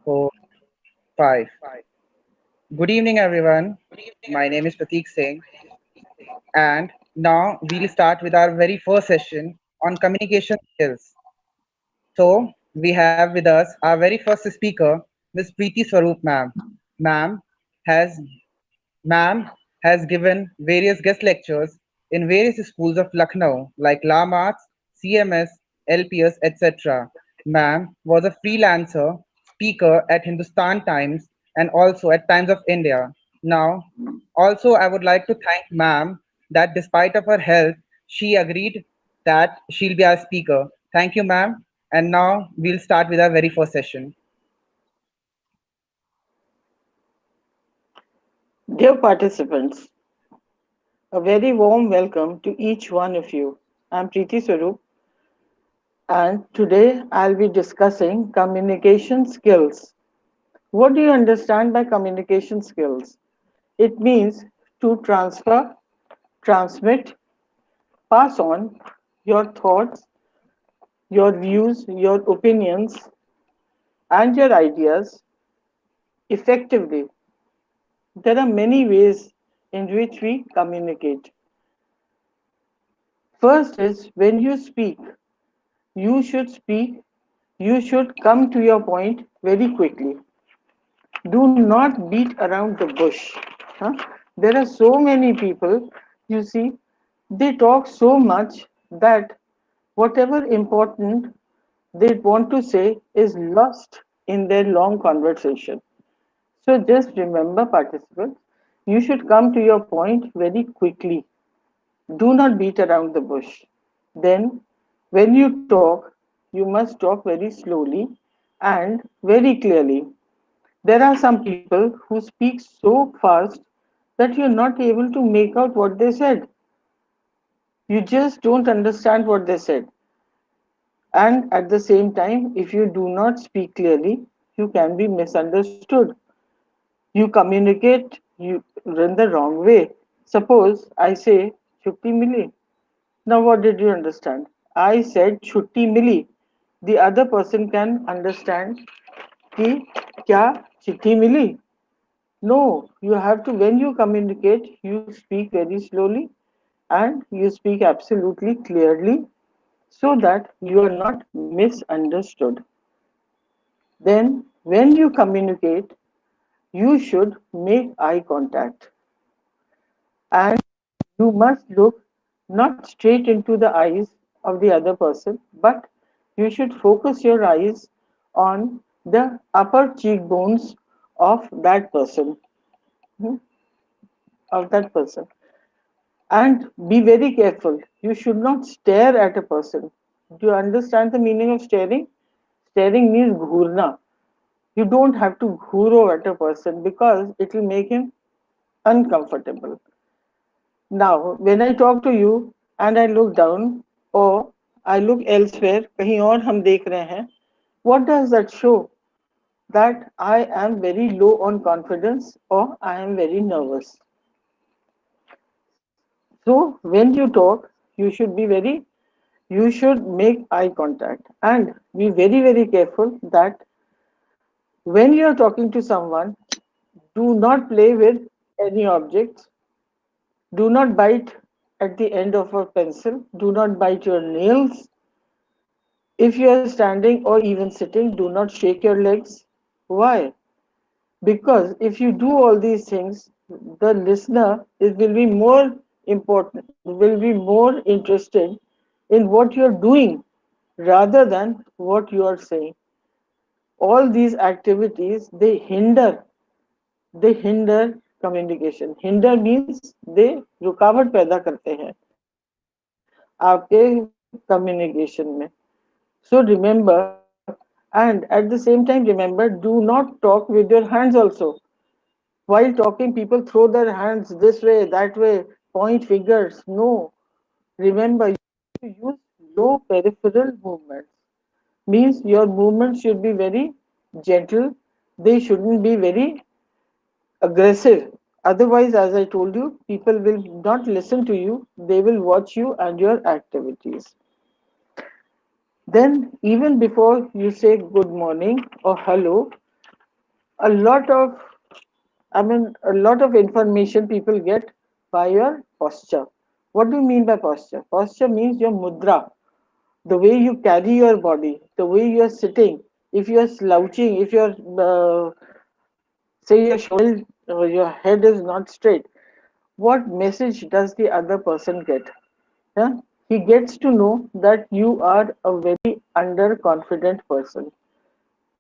Four, five. Good evening, everyone. My name is Prateek Singh, and now we'll start with our very first session on communication skills. So, we have with us our very first speaker, Ms. Preeti Swaroop, ma'am. Ma'am has Ma'am has given various guest lectures in various schools of Lucknow like Lamarts, CMS, LPS, etc. Ma'am was a freelancer, speaker at Hindustan Times and also at Times of India. Now, also I would like to thank Ma'am that despite of her health, she agreed that she'll be our speaker. Thank you, ma'am. And now we'll start with our very first session. Dear participants, a very warm welcome to each one of you. I'm Preeti Swaroop, and today I'll be discussing communication skills. What do you understand by communication skills? It means to transfer, transmit, pass on your thoughts, your views, your opinions, and your ideas effectively. There are many ways in which we communicate. First is when you speak, you should speak, you should come to your point very quickly. Do not beat around the bush. Huh? There are so many people, you see, they talk so much that whatever important they want to say is lost in their long conversation. So just remember, participants, you should come to your point very quickly. Do not beat around the bush. Then, when you talk, you must talk very slowly and very clearly. There are some people who speak so fast that you're not able to make out what they said. You just don't understand what they said. And at the same time, if you do not speak clearly, you can be misunderstood. You communicate you in the wrong way. Suppose I say, Chukti mili. Now, what did you understand? I said chutti mili. The other person can understand कि क्या चिट्ठी मिली. No, you have to, when you communicate, you speak very slowly and you speak absolutely clearly so that you are not misunderstood. Then, when you communicate, you should make eye contact and you must look not straight into the eyes of the other person, but you should focus your eyes on the upper cheekbones of that person, hmm, of that person. And be very careful. You should not stare at a person. Do you understand the meaning of staring? Staring means ghurna. You don't have to ghuro at a person because it will make him uncomfortable. Now, when I talk to you and I look down or I look elsewhere, कहीं और हम देख रहे हैं, what does that show? That I am very low on confidence or I am very nervous. So when you talk, you should make eye contact and be very, very careful that when you are talking to someone, do not play with any objects. Do not bite at the end of a pencil. Do not bite your nails. If you are standing or even sitting, do not shake your legs. Why? Because if you do all these things, the listener will be more important, will be more interested in what you're doing rather than what you are saying. All these activities they hinder communication. Hinder means they रुकावट पैदा करते हैं आपके communication में. So remember, and at the same time remember, do not talk with your hands also. While talking, people throw their hands this way, that way, point fingers. No, remember, you have to use low peripheral movements. Means your movements should be very gentle. They shouldn't be very aggressive. Otherwise, as I told you, people will not listen to you. They will watch you and your activities. Then, even before you say good morning or hello, A lot of, a lot of information people get by your posture. What do you mean by posture? Posture means your mudra, the way you carry your body, the way you are sitting. If you are slouching, if you're, say, your head is not straight, what message does the other person get? Yeah? He gets to know that you are a very underconfident person.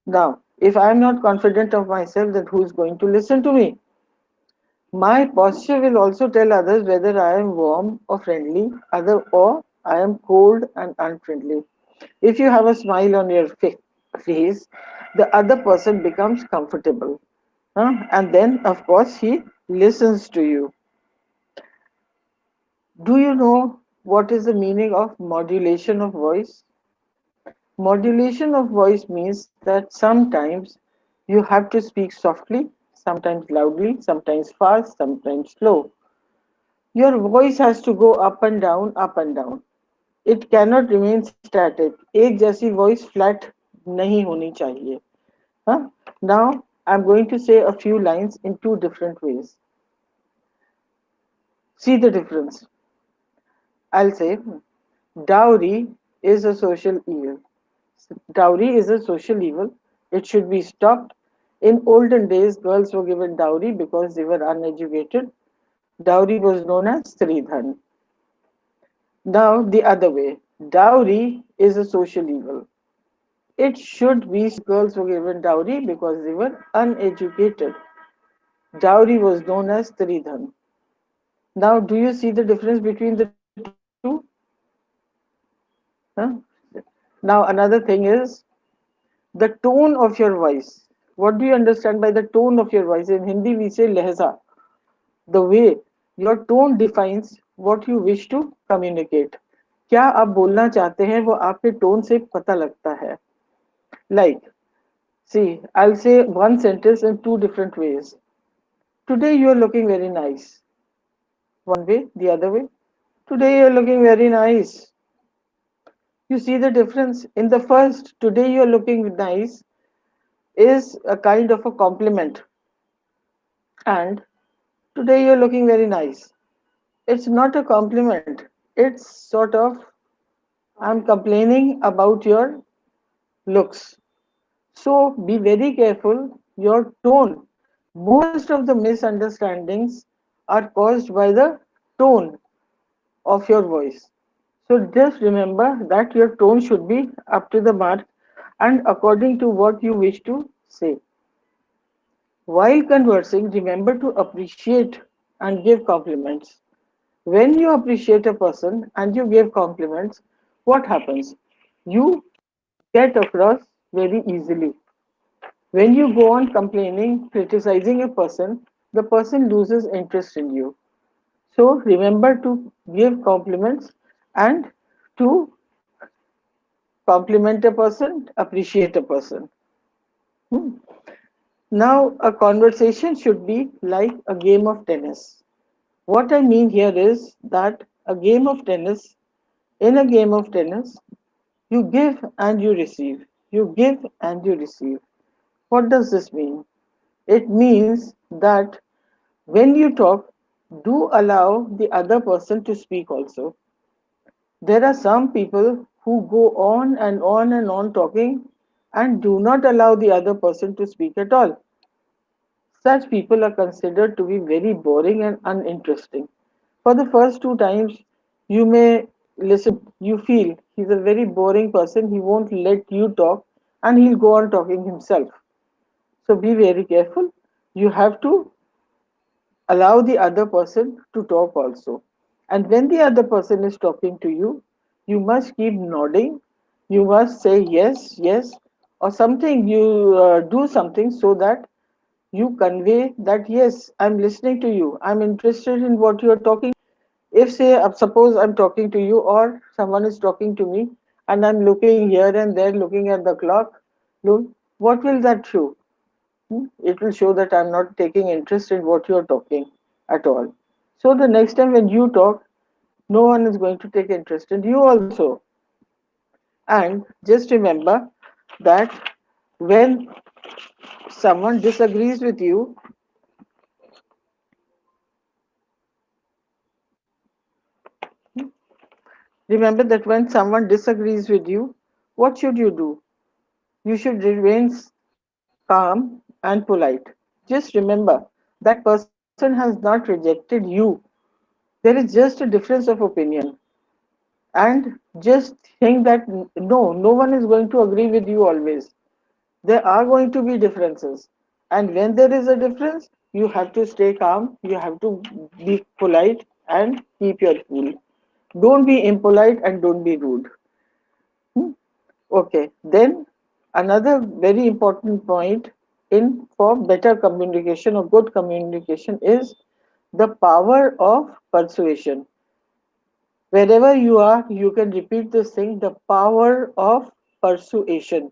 Now, if I'm not confident of myself, then who's going to listen to me? My posture will also tell others whether I am warm or friendly, other or I am cold and unfriendly. If you have a smile on your face, the other person becomes comfortable. And then, of course, he listens to you. Do you know what is the meaning of modulation of voice? Modulation of voice means that sometimes you have to speak softly, sometimes loudly, sometimes fast, sometimes slow. Your voice has to go up and down, up and down. It cannot remain static. एक जैसी voice flat नहीं होनी चाहिए. Huh? Now, I'm going to say a few lines in two different ways. See the difference. I'll say, dowry is a social evil. Dowry is a social evil. It should be stopped. In olden days, girls were given dowry because they were uneducated. Dowry was known as Sridhan. Now, the other way. Dowry is a social evil. It should be girls were given dowry because they were uneducated. Dowry was known as Tridhan. Now, do you see the difference between the two? Huh? Now, another thing is the tone of your voice. What do you understand by the tone of your voice? In Hindi, we say lehza. The way your tone defines what you wish to communicate. क्या आप बोलना चाहते हैं वो आपके tone से पता लगता है. Like, see, I'll say one sentence in two different ways. Today you're looking very nice. One way, the other way. Today you're looking very nice. You see the difference? In the first, today you're looking nice is a kind of a compliment. And today you're looking very nice. It's not a compliment. It's sort of, I'm complaining about your looks. So be very careful. Your tone. Most of the misunderstandings are caused by the tone of your voice. So just remember that your tone should be up to the mark and according to what you wish to say. While conversing, remember to appreciate and give compliments. When you appreciate a person and you give compliments, what happens? You get across very easily. When you go on complaining, criticizing a person, the person loses interest in you. So remember to give compliments and to compliment a person, appreciate a person. Hmm. Now, a conversation should be like a game of tennis. What I mean here is that a game of tennis, in a game of tennis, you give and you receive. You give and you receive. What does this mean? It means that when you talk, do allow the other person to speak also. There are some people who go on and on and on talking and do not allow the other person to speak at all. Such people are considered to be very boring and uninteresting. For the first two times, you may listen, you feel he's a very boring person, he won't let you talk, and he'll go on talking himself. So be very careful. You have to allow the other person to talk also. And when the other person is talking to you, you must keep nodding. You must say yes, yes, or something. You do something so that you convey that yes, I'm listening to you. I'm interested in what you're talking. If say, suppose I'm talking to you or someone is talking to me, and I'm looking here and there, looking at the clock, look, what will that show? It will show that I'm not taking interest in what you're talking at all. So the next time when you talk, no one is going to take interest in you also. And just remember that when someone disagrees with you, remember that when someone disagrees with you, what should you do? You should remain calm and polite. Just remember that person has not rejected you. There is just a difference of opinion. And just think that no one is going to agree with you always. There are going to be differences. And when there is a difference, you have to stay calm, you have to be polite and keep your cool. Don't be impolite and don't be rude. Hmm? Okay, then another very important point in for better communication or good communication is the power of persuasion. Wherever you are, you can repeat this thing, the power of persuasion.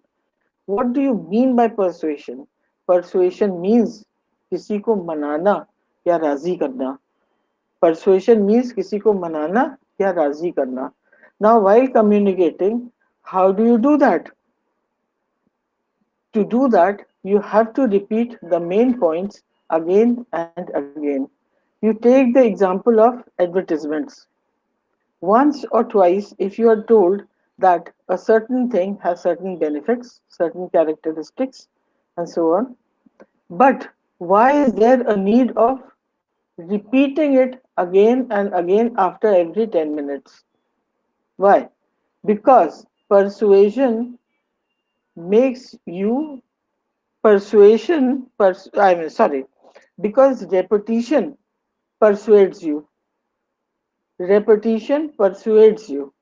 What do you mean by persuasion? Persuasion means किसी को मनाना या राजी करना. Persuasion means किसी को मनाना या राजी करना. Now, while communicating, how do you do that? To do that, you have to repeat the main points again and again. You take the example of advertisements. Once or twice, if you are told that a certain thing has certain benefits, certain characteristics, and so on, but why is there a need of repeating it again and again after every 10 minutes? Why? Because persuasion makes you I mean, sorry, because persuades you. Repetition persuades you.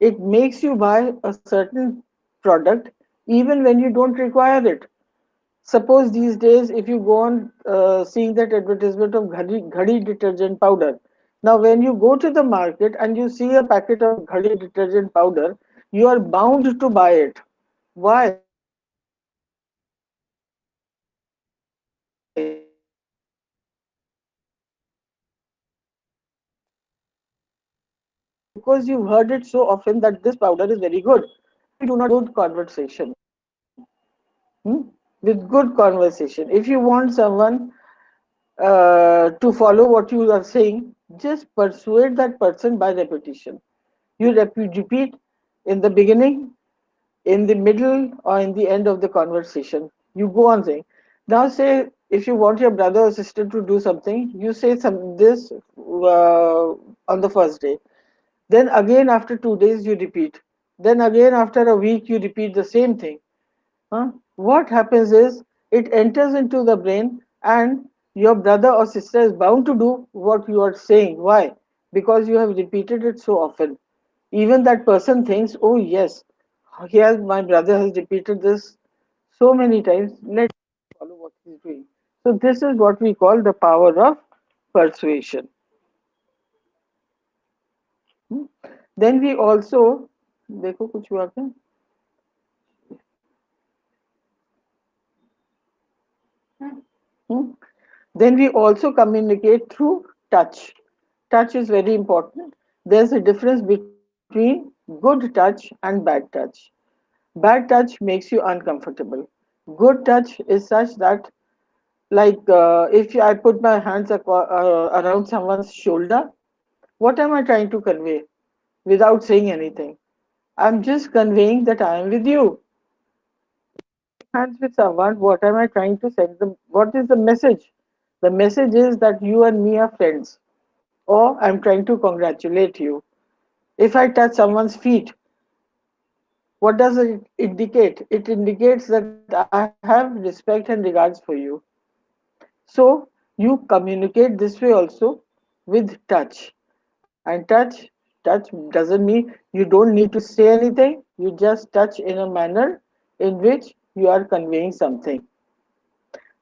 It makes you buy a certain product even when you don't require it. Suppose these days, if you go on seeing that advertisement of ghadi detergent powder, now when you go to the market and you see a packet of ghadi detergent powder, you are bound to buy it. Why? Because you've heard it so often that this powder is very good. Because you've heard it so often that this powder is very good. Why? Because you have repeated it so often that this powder is very good. Why do we do not do that with good conversation? With good conversation. If you want someone to follow what you are saying, just persuade that person by repetition. You repeat in the beginning, in the middle, or in the end of the conversation. You go on saying. Now, say if you want your brother or sister to do something, you say this on the first day. Then again, after 2 days, you repeat. Then again, after a week, you repeat the same thing. What happens is it enters into the brain, and your brother or sister is bound to do what you are saying. Why? Because you have repeated it so often. Even that person thinks, oh, yes, here my brother has repeated this so many times. Let's follow what he's doing. So, this is what we call the power of persuasion. Hmm? Then we also, देखो कुछ हुआ क्या? Hmm? Then we also communicate through touch. Touch is very important. There's a difference between good touch and bad touch. Bad touch makes you uncomfortable. Good touch is such that, like, if I put my hands around someone's shoulder, what am I trying to convey without saying anything? I'm just conveying that I am with you. Hands with someone, what am I trying to send them? What is the message? The message is that you and me are friends, or I'm trying to congratulate you. If I touch someone's feet, what does it indicate? It indicates that I have respect and regards for you. So you communicate this way also with touch. And touch doesn't mean you don't need to say anything. You just touch in a manner in which you are conveying something.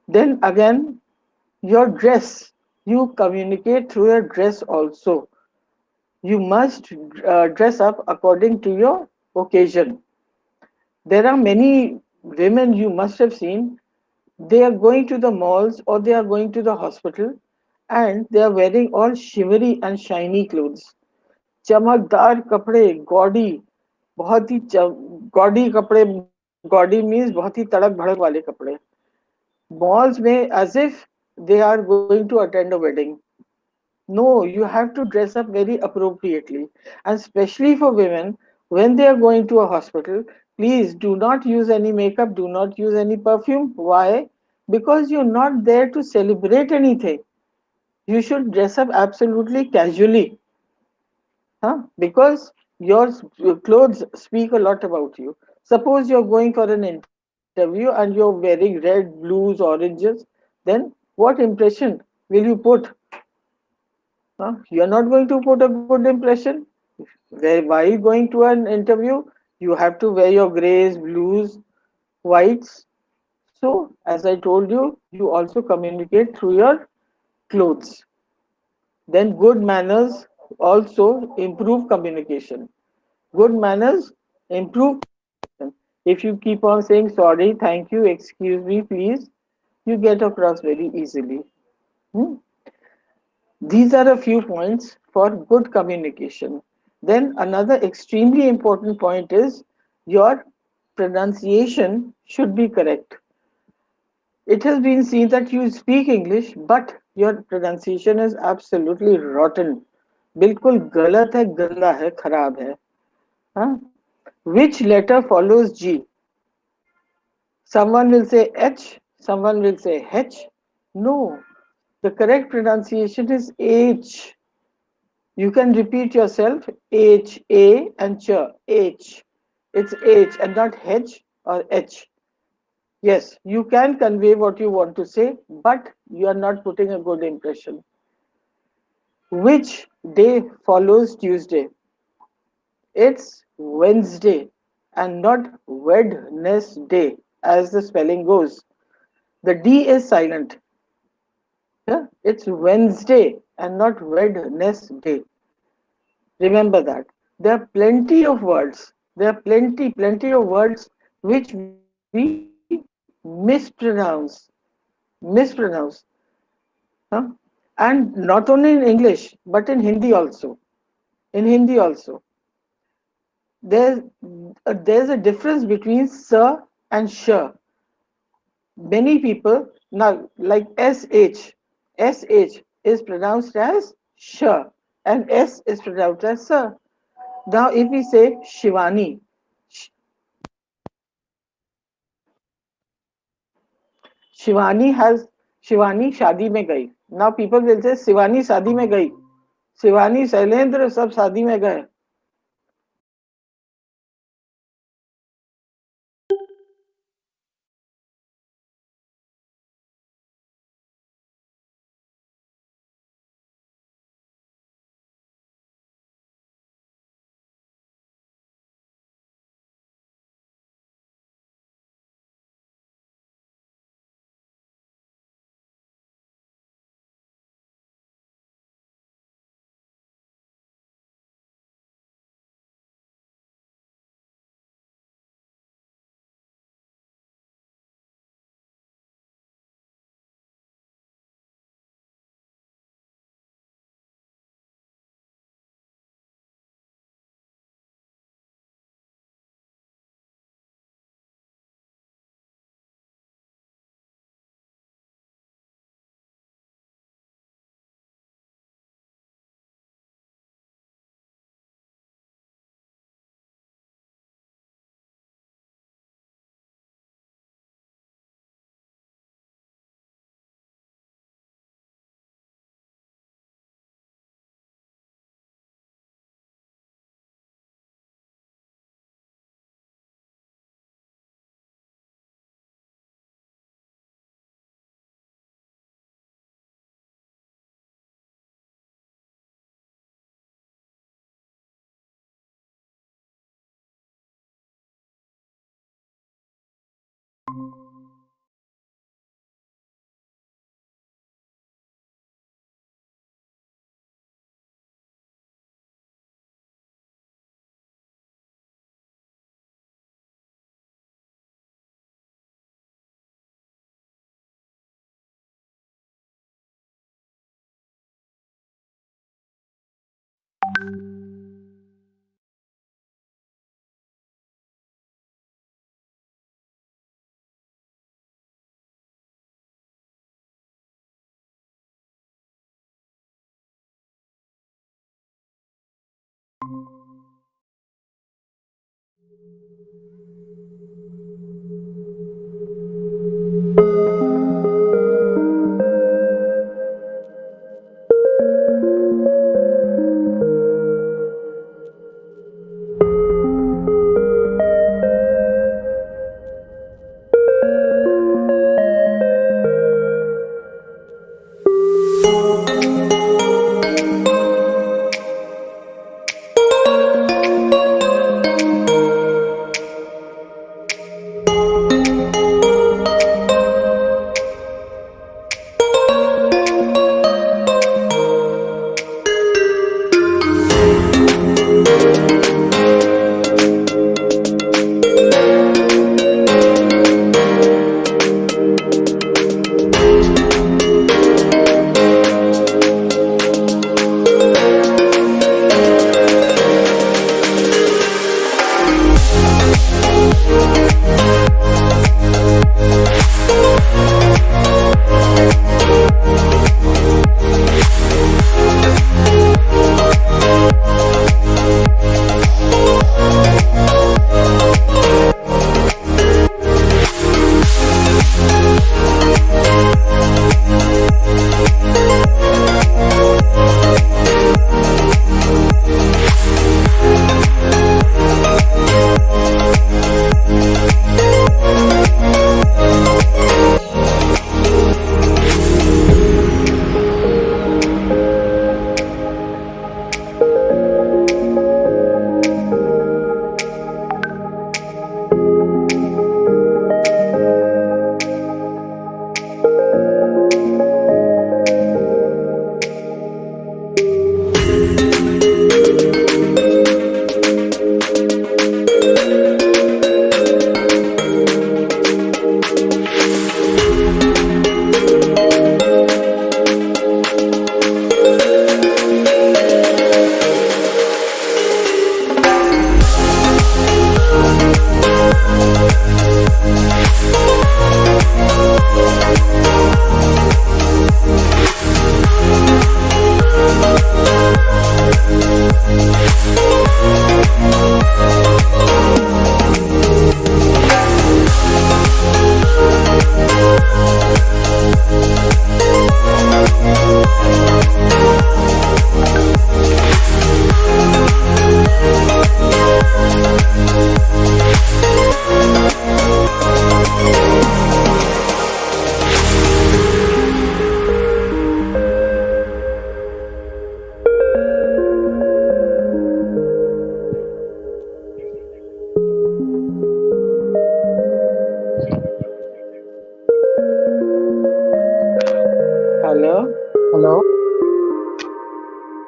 Then again, your dress. You communicate through your dress also. You must dress up according to your occasion. There are many women you must have seen. They are going to the malls or they are going to the hospital and they are wearing all shivery and shiny clothes. चमकदार कपड़े, gaudy, gaudy कपड़े, gaudy means बहुत ही तड़क भड़क वाले कपड़े. Balls may as if they are going to attend a wedding. No, you have to dress up very appropriately. And especially for women, when they are going to a hospital, please do not use any makeup, do not use any perfume. Why? Because you're not there to celebrate anything. You should dress up absolutely casually. Because your clothes speak a lot about you. Suppose you're going for an interview and you're wearing red, blues, oranges, then what impression will you put? You're not going to put a good impression. Why are you going to an interview? You have to wear your grays, blues, whites. So, as I told you, you also communicate through your clothes. Then, good manners also improve communication. Good manners improve communication. If you keep on saying sorry, thank you, excuse me, please, you get across very easily. Hmm? These are a few points for good communication. Then another extremely important point is your pronunciation should be correct. It has been seen that you speak English, but your pronunciation is absolutely rotten. बिल्कुल गलत है, गंदा है, खराब है. Huh? Which letter follows G? Someone will say H, someone will say H. No, the correct pronunciation is H. You can repeat yourself H, A, and Ch. H. It's H and not H or H. Yes, you can convey what you want to say, but you are not putting a good impression. Which day follows Tuesday? It's Wednesday and not Wednesday, as the spelling goes. The D is silent. Yeah? It's Wednesday and not Wednesday. Remember that. There are plenty of words. There are plenty of words which we mispronounce. Mispronounce. Huh? And not only in English, but in Hindi also. In Hindi also. There's, there's a difference between sir and sure. Many people, now, like SH is pronounced as sure and S is pronounced as sir. Now, if we say Shivani, Shivani has Shivani शादी में गई. Now people will say Shivani शादी में गई. शिवानी शैलेंद्र सब शादी में गए.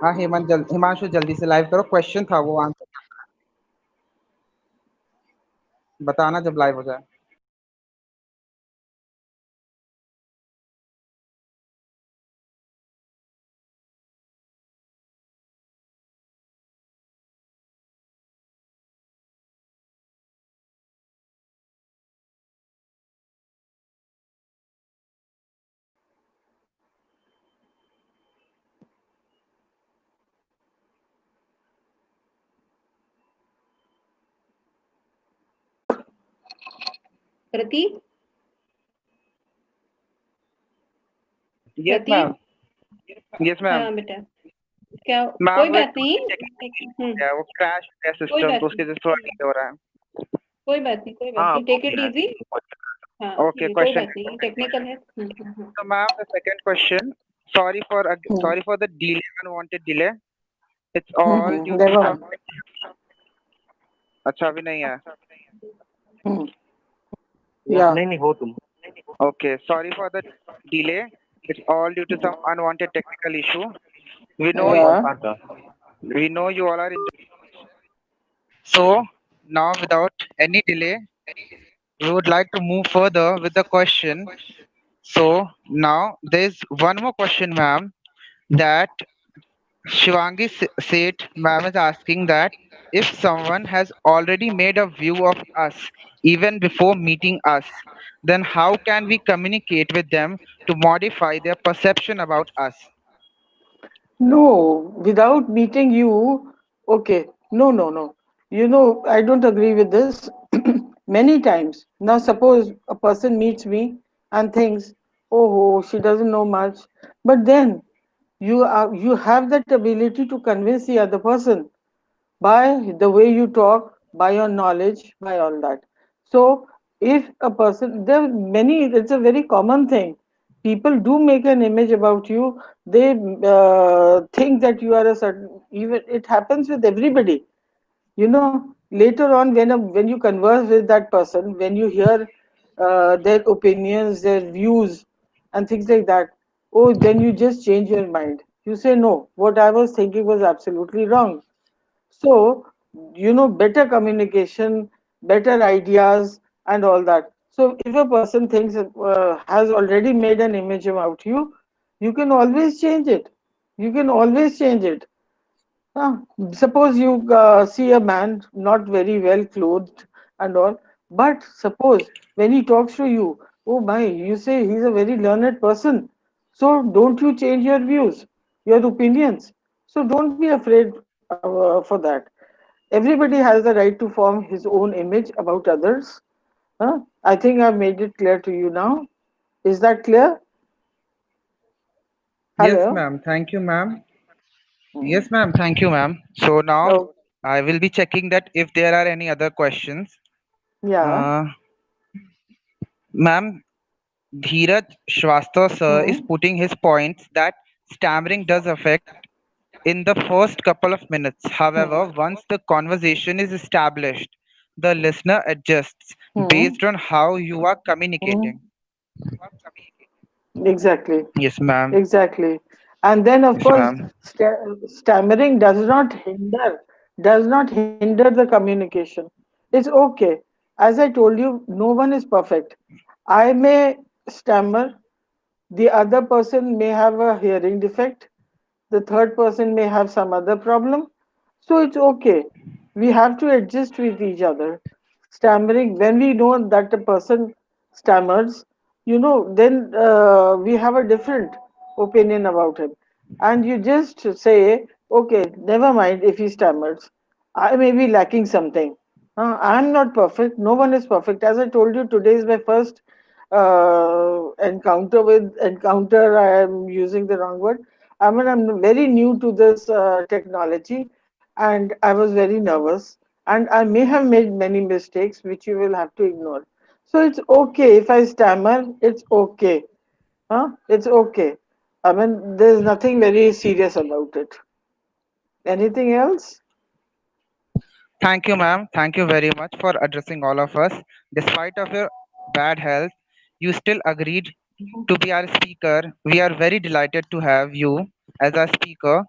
हाँ हिमांशु जल्दी से लाइव करो, क्वेश्चन था वो, आंसर बताना जब लाइव हो जाए। प्रतीक यस मैम। प्रतीक यस मैम। हाँ बेटा, क्या मैम कोई वो बात एक नहीं। टेक्निकल हो गया, वो क्रैश हो गया कोई सिस्टम, बात तो नहीं, उसके वजह से थोड़ा डिले हो रहा है। कोई बात नहीं, कोई बात हाँ नहीं, टेक इट इजी। हाँ ओके, ये कोई क्वेश्चन। बात नहीं, टेक्निकल है। So ma'am, the second question. Sorry for Hmm. sorry for the delay, unwanted delay. It's all due to Never some. mind. अच्छा अभी नहीं है। Hmm. Yeah. नहीं नहीं हो तुम। Okay, sorry for the delay. It's all due to some unwanted technical issue. We know कौन Yeah. सा था? we know you all are in. So now without any delay, we would like to move further with the question. So now there's one more question, ma'am, that Shivangi said, ma'am is asking that if someone has already made a view of us even before meeting us, then how can we communicate with them to modify their perception about us? No, without meeting you, okay. No, no, no. I don't agree with this. Many times. Now, suppose a person meets me and thinks, oh, she doesn't know much. But then you have that ability to convince the other person by the way you talk, by your knowledge, by all that. So, if a person, there are many, it's a very common thing. People do make an image about you. They think that you are a certain, even it happens with everybody. Later on, when you converse with that person, when you hear their opinions, their views, and things like that, oh, then you just change your mind. You say, no, what I was thinking was absolutely wrong. So, better communication, better ideas, and all that. So, if a person thinks has already made an image about you, you can always change it. You can always change it. Ah, suppose you see a man not very well clothed and all, but suppose when he talks to you, oh my, you say he's a very learned person. So don't you change your views, your opinions. So don't be afraid for that. Everybody has the right to form his own image about others. I think I've made it clear to you now. Is that clear? Yes, Hello? ma'am. Thank you, ma'am. Hmm. Yes, ma'am. Thank you, ma'am. So now Oh, I will be checking that if there are any other questions. yeah. Uh, ma'am, Dheeraj Shrivastava sir is Hmm. putting his points that stammering does affect in the first couple of minutes. Hmm. However, once the conversation is established, the listener adjusts Hmm. based on how you are Hmm. communicating. Exactly. Yes, ma'am. Exactly. And then, of Yes, course, ma'am. stammering does not hinder the communication. It's okay. As I told you, no one is perfect. I may stammer, the other person may have a hearing defect, the third person may have some other problem. So it's okay. We have to adjust with each other. Stammering, when we know that a person stammers, then we have a different opinion about him. And you just say, okay, never mind if he stammers. I may be lacking something. I'm not perfect. No one is perfect. As I told you, today is my first encounter. I am using the wrong word. I mean, I'm very new to this technology, and I was very nervous, and I may have made many mistakes, which you will have to ignore. So it's okay if I stammer. It's okay. It's okay. I mean, there's nothing very serious about it. Anything else? Thank you, ma'am. Thank you very much for addressing all of us. Despite of your bad health, you still agreed to be our speaker. We are very delighted to have you as our speaker.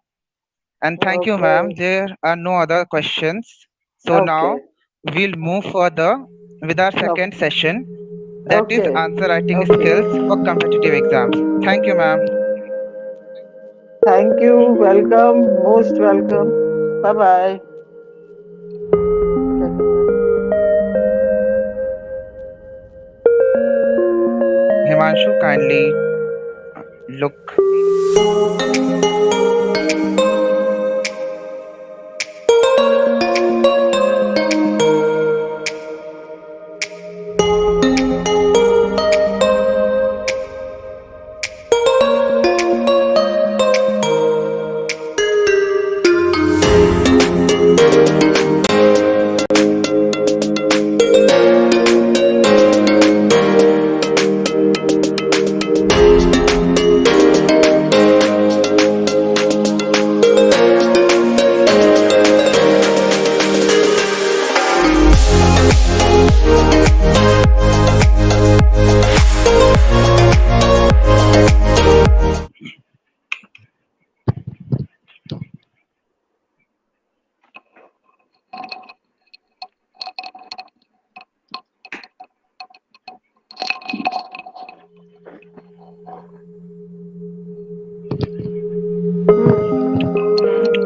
And thank you, ma'am. Okay. There are no other questions. So now Okay. we'll move further with our second Okay. session, that is Okay. answer writing skills Okay. for competitive exams. Thank you, ma'am. Thank you. Welcome. Most welcome. Bye bye. क्या करना है? Himanshu, kindly look.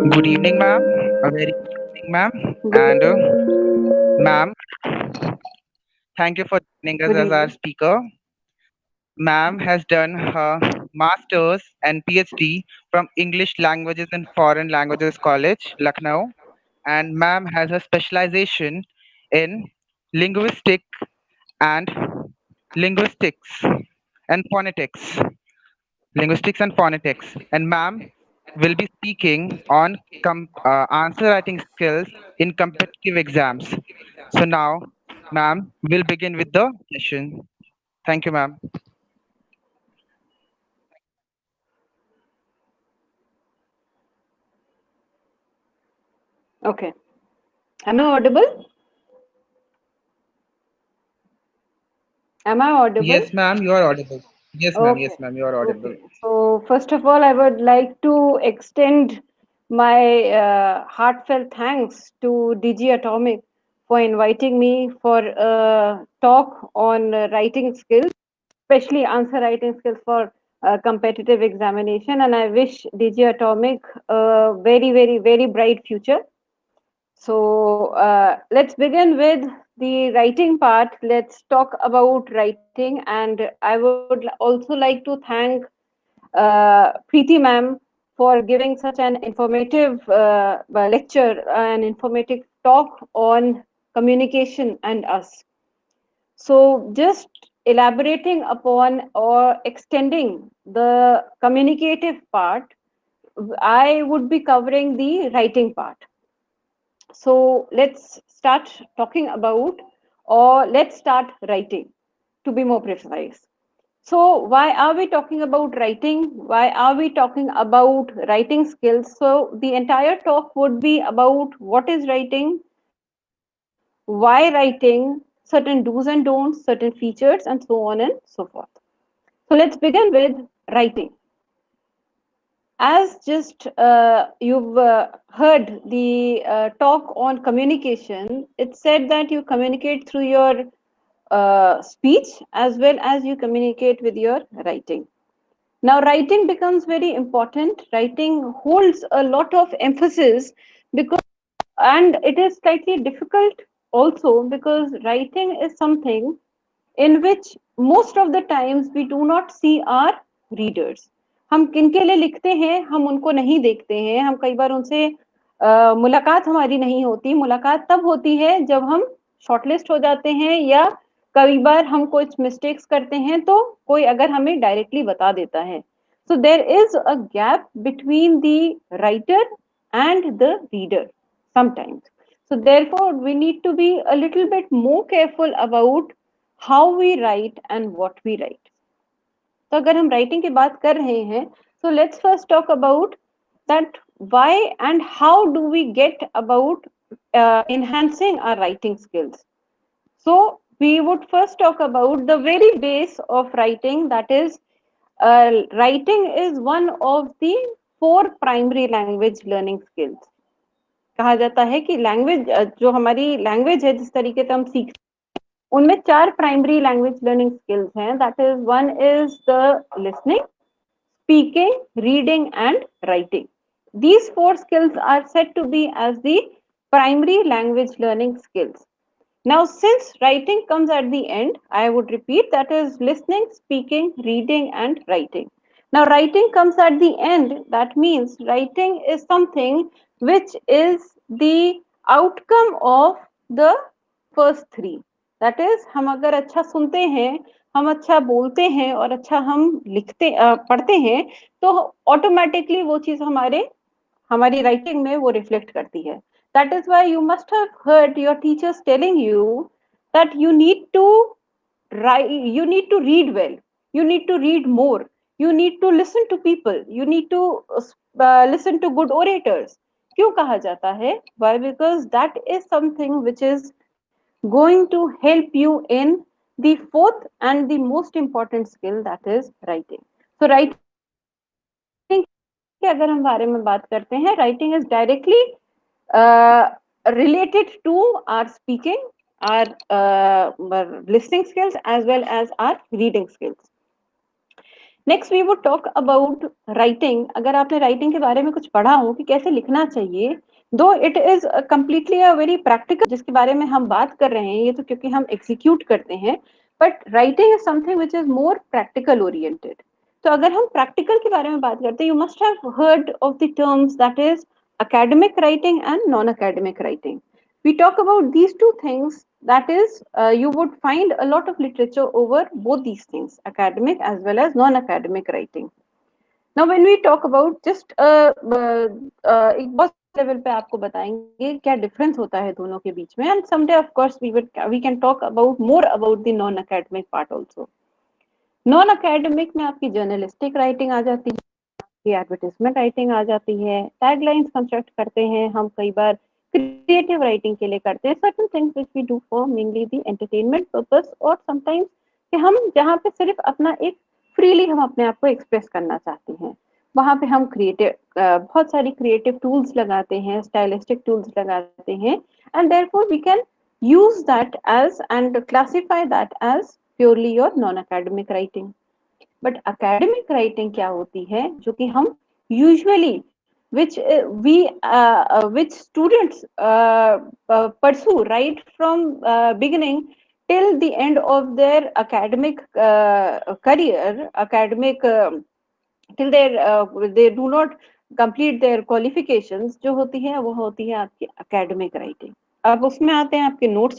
Good evening, ma'am. A very good evening, ma'am. Good And evening. ma'am, thank you for joining us Good as our evening. speaker. Ma'am has done her master's and PhD from English Languages and Foreign Languages College, Lucknow, and ma'am has a specialization in linguistic and linguistics and phonetics. Linguistics and phonetics. And ma'am will be speaking on answer writing skills in competitive exams. So now, ma'am, we'll begin with the session. Thank you, ma'am. Okay. Am I audible? Am I audible? Yes, ma'am, you are audible. Yes, ma'am. Okay. Yes, ma'am, you are audible. Okay. So, first of all, I would like to extend my heartfelt thanks to DG Atomic for inviting me for a talk on writing skills, especially answer writing skills for competitive examination. And I wish DG Atomic a very, very, very bright future. So let's begin with the writing part. Let's talk about writing, and I would also like to thank Preeti ma'am for giving such an informative lecture, an informative talk on communication and us. So just elaborating upon or extending the communicative part, I would be covering the writing part. So let's start talking about, or let's start writing to be more precise. So, why are we talking about writing? Why are we talking about writing skills? So, the entire talk would be about what is writing, why writing, certain do's and don'ts, certain features, and so on and so forth. So, let's begin with writing. As just you've heard the talk on communication, it said that you communicate through your speech as well as you communicate with your writing. Now, writing becomes very important. Writing holds a lot of emphasis because, and it is slightly difficult also because writing is something in which most of the times we do not see our readers. हम किनके लिए लिखते हैं हम उनको नहीं देखते हैं, हम कई बार उनसे मुलाकात हमारी नहीं होती, मुलाकात तब होती है जब हम शॉर्टलिस्ट हो जाते हैं या कई बार हम कुछ मिस्टेक्स करते हैं तो कोई अगर हमें डायरेक्टली बता देता है. So there is a gap between the writer and the reader sometimes. So therefore we need to be a little bit more careful about how we write and what we write. तो अगर हम writing की बात कर रहे हैं, so let's first talk about that why and how do we get about enhancing our writing skills. So we would first talk about the very base of writing, that is writing is one of the 4 primary language learning skills. कहा जाता है कि language जो हमारी language है जिस तरीके से हम सीखते हैं उनमें 4 प्राइमरी लैंग्वेज लर्निंग स्किल्स हैं। That is one is the listening, speaking, reading, and writing. These 4 skills are said to be as the primary language learning skills. Now, since writing comes at the end, I would repeat that is listening, speaking, reading, and writing. Now, writing comes at the end. That means writing is something which is the outcome of the first three. That is, हम अगर अच्छा सुनते हैं, हम अच्छा बोलते हैं और अच्छा हम पढ़ते हैं तो ऑटोमेटिकली वो चीज हमारी राइटिंग में वो रिफ्लेक्ट करती है. That is why you must have heard your teachers telling you that you need to read well, you need to read more, you need to listen to people, you need to listen to good orators. क्यों कहा जाता है? Why? Because that is something which is going to help you in the fourth and the most important skill, that is writing. So writing के अगर हम बारे में बात करते हैं, writing is directly related to our speaking, our listening skills as well as our reading skills. Next we would talk about writing. अगर आपने राइटिंग के बारे में कुछ पढ़ा हो कि कैसे लिखना चाहिए, दो it is completely a very practical जिसके बारे में हम बात कर रहे हैं, ये तो क्योंकि हम एग्जीक्यूट करते हैं, but writing is something which is more practical oriented. तो अगर हम प्रैक्टिकल के बारे में बात करते हैं, you must have heard of the terms that is academic writing and non-academic writing. We talk about these two things, that is you would find a lot of literature over both these things, academic as well as non-academic writing. Now when we talk about just एक बहुत level पे आपको बताएंगे क्या difference होता है दोनों के बीच में, and someday of course we can talk about more about the non-academic part also. Non-academic में आपकी जर्नलिस्टिक राइटिंग आ जाती है, आपकी एडवर्टाइजमेंट राइटिंग आ जाती है, टैगलाइंस कंस्ट्रक्ट करते हैं हम, कई बार क्रिएटिव राइटिंग के लिए करते हैं, certain things which we do for mainly the entertainment purpose, और समटाइम्स कि हम जहाँ पे सिर्फ अपना एक फ्रीली हम अपने आप को एक्सप्रेस करना चाहते हैं, वहाँ पे हम क्रिएटिव बहुत सारी क्रिएटिव टूल्स लगाते हैं, स्टाइलिस्टिक टूल्स लगाते हैं, and therefore we can use that as and classify that as purely your non-academic writing. But academic writing क्या होती है, जो कि हम usually which students pursue right from beginning till the end of their academic career, academic till they do not complete their qualifications, जो होती है वो होती है आपकी academic writing. अब उसमें आते हैं आपके नोट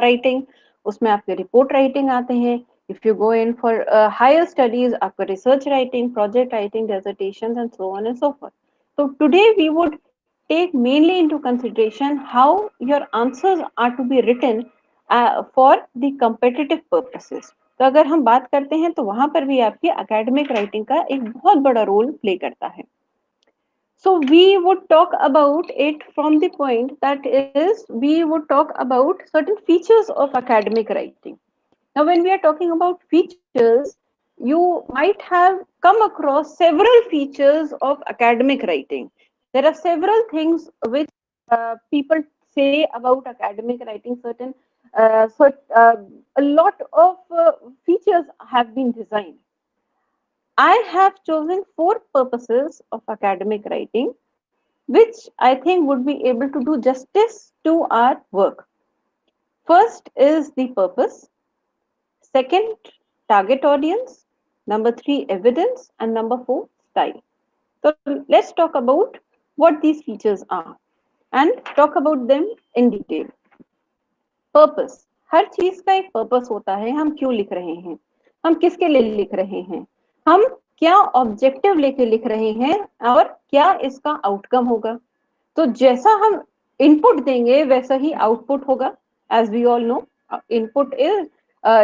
राइटिंग, उसमें आपके रिपोर्ट राइटिंग आते हैं. If you go in for higher studies, आपका research writing, project writing, dissertations, and so on and so forth. So today we would take mainly into consideration how your answers are to be written for the competitive purposes. तो अगर हम बात करते हैं तो वहां पर भी आपकी academic writing का एक बहुत बड़ा रोल प्ले करता है. So we would talk about it from the point that is, we would talk about certain features of academic writing. Now, when we are talking about features, you might have come across several features of academic writing. There are several things which people say about academic writing. A lot of features have been designed. I have chosen 4 purposes of academic writing, which I think would be able to do justice to our work. First is the purpose. Second, target audience. Number 3, evidence. And number 4, style. So let's talk about what these features are and talk about them in detail. Purpose. हर चीज का एक purpose होता है. हम क्यों लिख रहे हैं, हम किसके लिए लिख रहे हैं, हम क्या ऑब्जेक्टिव लेके लिख रहे हैं और क्या इसका आउटकम होगा. तो जैसा हम इनपुट देंगे वैसा ही आउटपुट होगा. As we all know, input is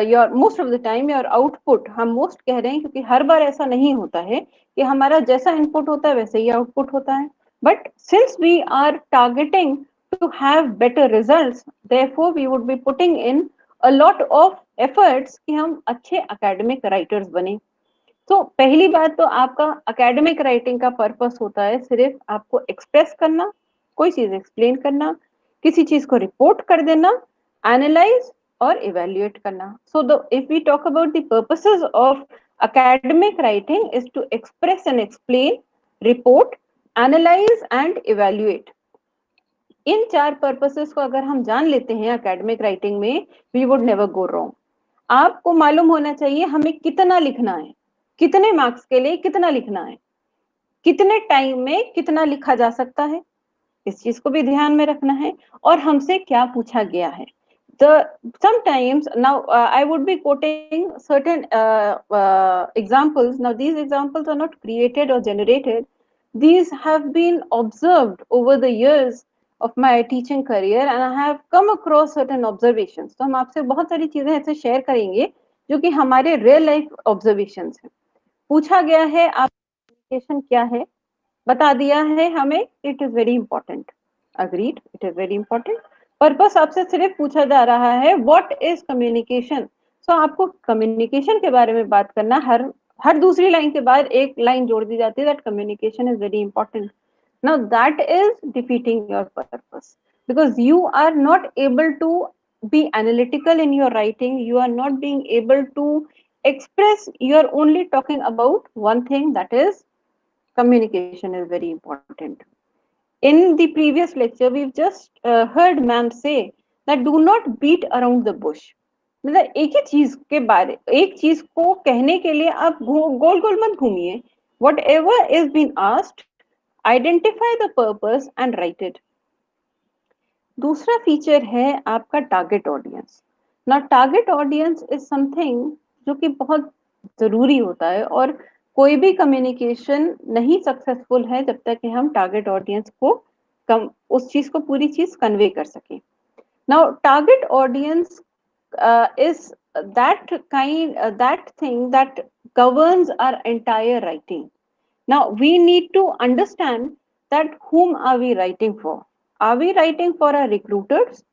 your most of the time your output. हम मोस्ट कह रहे हैं क्योंकि हर बार ऐसा नहीं होता है कि हमारा जैसा इनपुट होता है वैसे ही आउटपुट होता है. But since we are targeting to have better results, therefore we would be putting in a lot of efforts कि हम अच्छे academic writers बने. तो पहली बात तो आपका एकेडमिक राइटिंग का पर्पस होता है सिर्फ आपको एक्सप्रेस करना, कोई चीज एक्सप्लेन करना, किसी चीज को रिपोर्ट कर देना, एनालाइज और इवेल्युएट करना. So the if we talk about the purposes of academic writing is to express and explain, report, analyze and evaluate. इन चार पर्पसेस को अगर हम जान लेते हैं एकेडमिक राइटिंग में, we would never go wrong. आपको मालूम होना चाहिए हमें कितना लिखना है, कितने मार्क्स के लिए कितना लिखना है, कितने टाइम में कितना लिखा जा सकता है, इस चीज को भी ध्यान में रखना है, और हमसे क्या पूछा गया है. The sometimes now I would be quoting certain examples. Now these examples are not created or generated. These have been observed over the years of my teaching career and I have come across certain observations. तो हम आपसे बहुत सारी चीजें ऐसे share करेंगे जो कि हमारे रियल लाइफ ऑब्जर्वेशंस हैं. पूछा गया है आप कम्युनिकेशन क्या है, बता दिया है हमें, it is very important. Agreed, it is very important. Purpose आपसे सिर्फ पूछा जा रहा है व्हाट इज कम्युनिकेशन. सो आपको कम्युनिकेशन के बारे में बात करना, हर दूसरी लाइन के बाद एक लाइन जोड़ दी जाती है that communication is very important. Now that is defeating your purpose because you are not able to be analytical in your writing, you are not being able to express, you are only talking about one thing, that is communication is very important. In the previous lecture we've just heard ma'am say that do not beat around the bush. मतलब एक ही चीज के बारे, एक चीज को कहने के लिए आप गोल गोल मत घूमिए. Whatever is been asked, identify the purpose and write it. दूसरा फीचर है आपका टारगेट ऑडियंस. ना टारगेट ऑडियंस इज समथिंग जो कि बहुत जरूरी होता है, और कोई भी कम्युनिकेशन नहीं सक्सेसफुल है जब तक कि हम टारगेट ऑडियंस को कम उस चीज को पूरी चीज कन्वे कर सकें. Now target audience is that thing that governs our entire writing. Now we need to understand that whom are we writing for. Are we writing for our recruiters?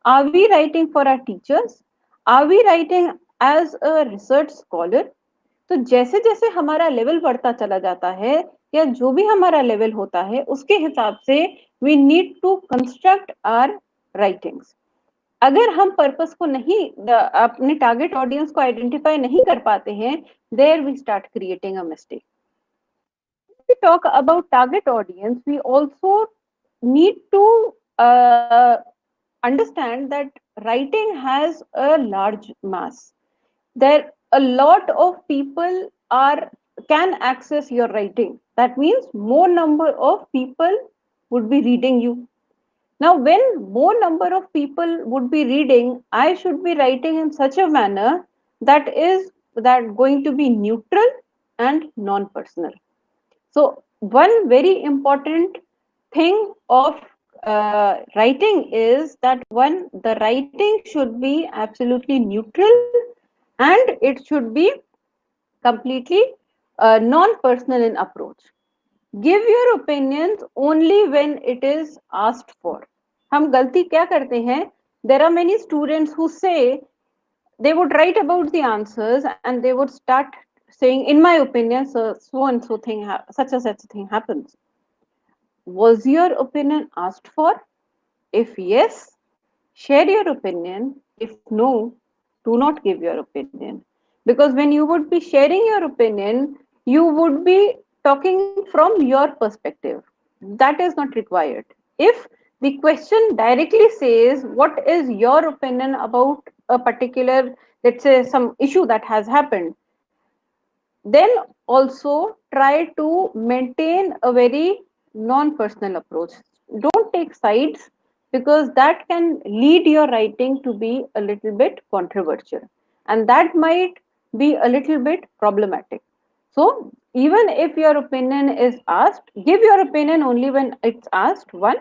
Are we writing for our teachers? Are we writing as a research scholar? तो जैसे जैसे हमारा level बढ़ता चला जाता है या जो भी हमारा लेवल होता है उसके हिसाब से we need to construct our writings. अगर हम पर्पस को नहीं अपने टारगेट ऑडियंस को आइडेंटिफाई नहीं कर पाते हैं, there we start creating a mistake. We talk about target audience, we also need to uh, understand that writing has a large mass. There a lot of people are can access your writing. That means more number of people would be reading you. Now when more number of people would be reading, I should be writing in such a manner that is that going to be neutral and non personal. So one very important thing of writing is that one, the writing should be absolutely neutral and it should be completely non-personal in approach. Give your opinions only when it is asked for. हम गलती क्या करते हैं? There are many students who say they would write about the answers and they would start saying, in my opinion, so and so thing, such and such thing happens. Was your opinion asked for? If yes, share your opinion. If no, do not give your opinion. Because when you would be sharing your opinion, you would be talking from your perspective. That is not required. If the question directly says, what is your opinion about a particular, let's say, some issue that has happened, then also try to maintain a very non-personal approach. Don't take sides because that can lead your writing to be a little bit controversial and that might be a little bit problematic. So even if your opinion is asked, give your opinion only when it's asked, one,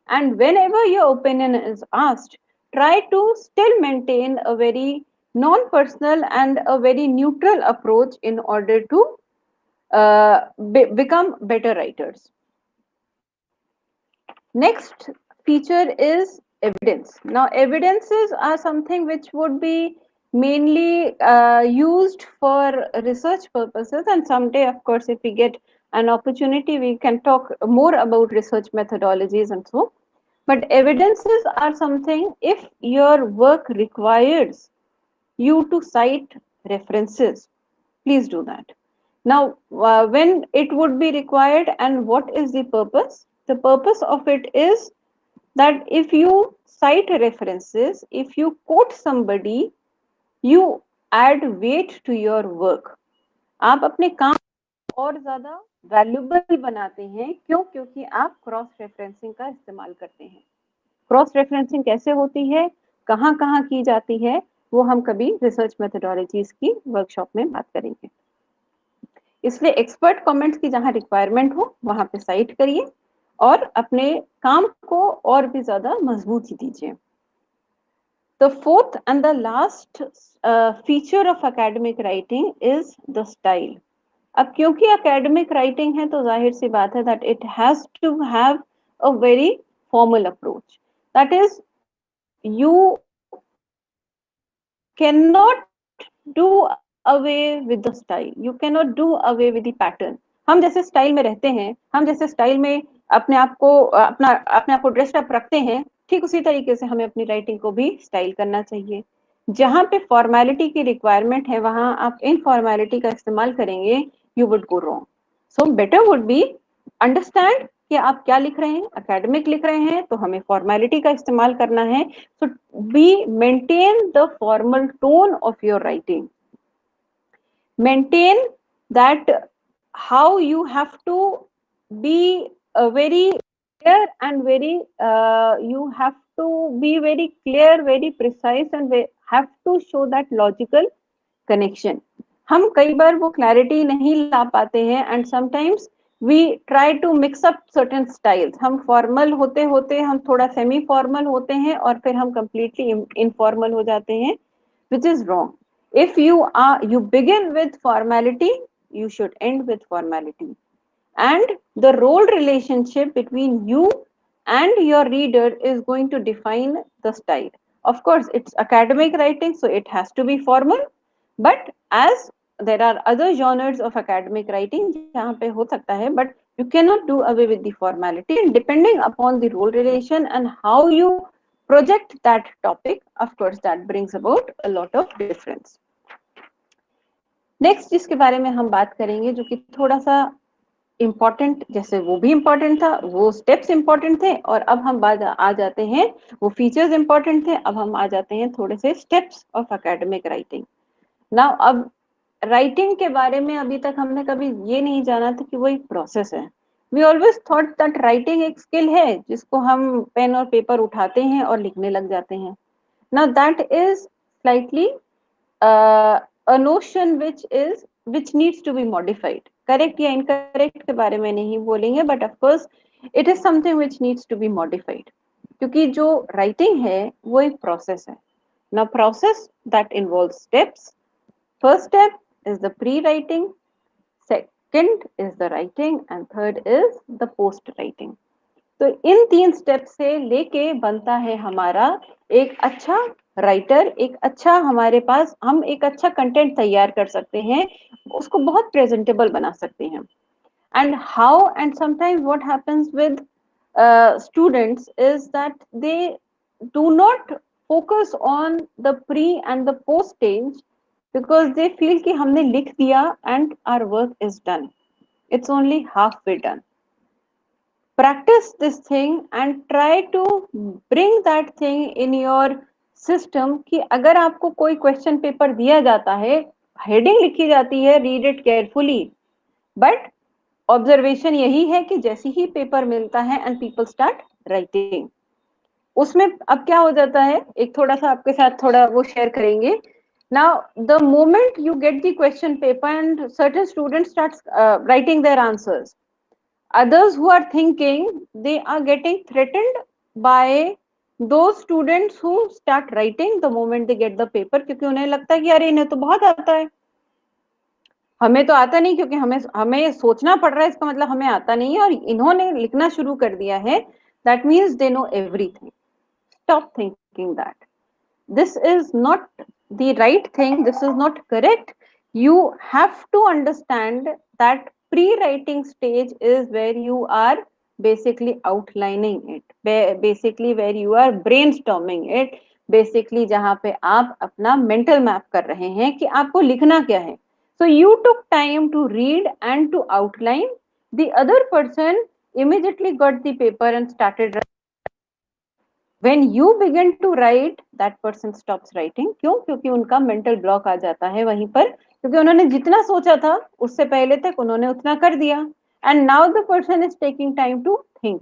and whenever your opinion is asked, try to still maintain a very non-personal and a very neutral approach in order to become better writers. Next feature is evidence. Now evidences are something which would be mainly used for research purposes, and someday, of course, if we get an opportunity, we can talk more about research methodologies and so. But evidences are something, if your work requires you to cite references, please do that. Now, when it would be required and what is the purpose? The purpose of it is that if you cite references, if you quote somebody, you add weight to your work. आप अपने काम और ज्यादा valuable बनाते हैं. क्यों? क्योंकि आप क्रॉस रेफरेंसिंग का इस्तेमाल करते हैं. क्रॉस रेफरेंसिंग कैसे होती है, कहाँ कहाँ की जाती है, वो हम कभी रिसर्च मेथोडोलॉजीज की वर्कशॉप में बात करेंगे. इसलिए एक्सपर्ट कमेंट्स की जहां रिक्वायरमेंट हो वहां पे साइट करिए और अपने काम को और भी ज्यादा मजबूती दीजिए. The fourth and the last feature of academic writing is the style. अब क्योंकि academic writing है तो जाहिर सी बात है that it has to have a very formal approach. That is, you cannot do away with the style. You cannot do away with the pattern. हम जैसे style में रहते हैं, हम जैसे स्टाइल में अपने आप को ड्रेस्ड अप रखते हैं, ठीक उसी तरीके से हमें अपनी राइटिंग को भी स्टाइल करना चाहिए. जहां पे फॉर्मेलिटी की रिक्वायरमेंट है वहां आप इनफॉर्मेलिटी का इस्तेमाल करेंगे, you would go wrong. So better would be understand कि आप क्या लिख रहे हैं. एकेडमिक लिख रहे हैं तो हमें फॉर्मेलिटी का इस्तेमाल करना है. So be maintain the formal tone of your writing. Maintain that how you have to be very clear and very you have to be very clear, very precise, and have to show that logical connection. हम कई बार वो clarity नहीं ला पाते हैं and sometimes we try to mix up certain styles. हम formal होते होते हम थोड़ा semi formal होते हैं और फिर हम completely informal हो जाते हैं, which is wrong. If you begin with formality, you should end with formality. And the role relationship between you and your reader is going to define the style. Of course, it's academic writing, so it has to be formal. But as there are other genres of academic writing जहाँ पे हो सकता है, but you cannot do away with the formality. And depending upon the role relation and how you project that topic, of course, that brings about a lot of difference. Next जिसके बारे में हम बात करेंगे, जो कि थोड़ा सा इम्पोर्टेंट, जैसे वो भी इम्पोर्टेंट था, वो स्टेप्स इम्पोर्टेंट थे, और अब हम आ जाते हैं, वो फीचर्स इम्पोर्टेंट थे, अब हम आ जाते हैं थोड़े से steps of academic writing. Now अब राइटिंग के बारे में अभी तक हमने कभी ये नहीं जाना था कि वो एक प्रोसेस है. We always thought that writing एक स्किल है जिसको हम पेन और पेपर उठाते हैं और लिखने लग जाते हैं. Now that is slightly a notion which needs to be modified. Correct या incorrect के बारे में नहीं बोलेंगे, but of course it is something which needs to be modified. क्योंकि जो writing है वो एक process है. Now process that involves steps. First step is the pre-writing, second is the writing, and third is the post-writing. तो इन 3 step से लेके बनता है हमारा एक अच्छा राइटर, एक अच्छा हमारे पास हम एक अच्छा कंटेंट तैयार कर सकते हैं, उसको बहुत प्रेजेंटेबल बना सकते हैं. And how and sometimes what happens with students is that they do not focus on the pre and the post stage because they feel कि हमने लिख दिया and our work is done. It's only half way done. Practice this thing and try to bring that thing in your system कि अगर आपको कोई question paper दिया जाता है, हेडिंग लिखी जाती है read it carefully, but observation यही है कि जैसे ही पेपर मिलता है एंड पीपल स्टार्ट राइटिंग, उसमें अब क्या हो जाता है, एक थोड़ा सा आपके साथ थोड़ा वो शेयर करेंगे. Now the moment you get the question paper and certain students starts writing their answers, others who are thinking, they are getting threatened by those students who start writing the moment they get the paper, क्योंकि उन्हें लगता है कि अरे इन्हें तो बहुत आता है, हमें तो आता नहीं, क्योंकि हमें हमें सोचना पड़ रहा है, इसका मतलब हमें आता नहीं है, और इन्होंने लिखना शुरू कर दिया है, that means they know everything. Stop thinking that. This is not the right thing, this is not correct. You have to understand that pre-writing stage is where you are basically outlining it, basically where you are brainstorming it, basically जहाँ पे आप अपना mental map कर रहे हैं कि आपको लिखना क्या है. So you took time to read and to outline. The other person immediately got the paper and started. When you begin to write, that person stops writing. क्यों? क्योंकि उनका mental block आ जाता है वहीं पर, क्योंकि उन्होंने जितना सोचा था उससे पहले तक उन्होंने उतना कर दिया. And now the person is taking time to think.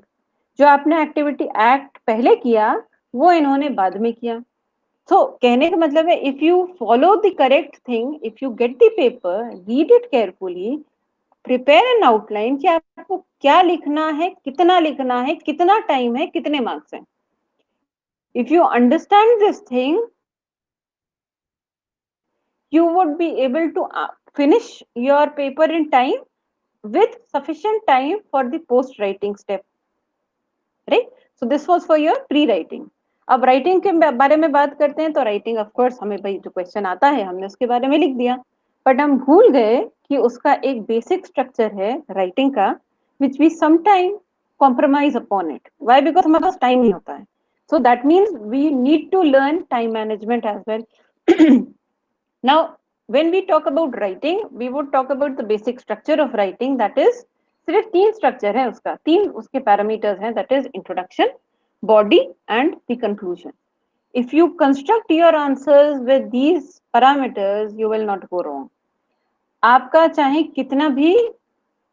जो आपने एक्टिविटी एक्ट पहले किया वो इन्होंने बाद में किया. So कहने का मतलब है, if you follow the correct thing, if you get the paper, read it carefully, prepare an outline कि आपको क्या लिखना है, कितना टाइम है, कितने मार्क्स हैं. If you understand this thing, you would be able to finish your paper in time with sufficient time for the post writing step, right? So this was for your pre writing. अब writing के बारे में बात करते हैं. तो writing of course हमें भाई जो क्वेश्चन आता है हमने उसके बारे में लिख दिया, बट हम भूल गए कि उसका एक बेसिक स्ट्रक्चर है राइटिंग का, which we some time compromise upon it. Why? Because हमारे पास टाइम नहीं होता है. So that means we need to learn time management as well. Now, when we talk about writing, we would talk about the basic structure of writing. That is, सिर्फ तीन structure है उसका, तीन उसके पैरामीटर्स हैं. That is introduction, body and the conclusion. If you construct your answers with these parameters, you will not go wrong. आपका चाहे कितना भी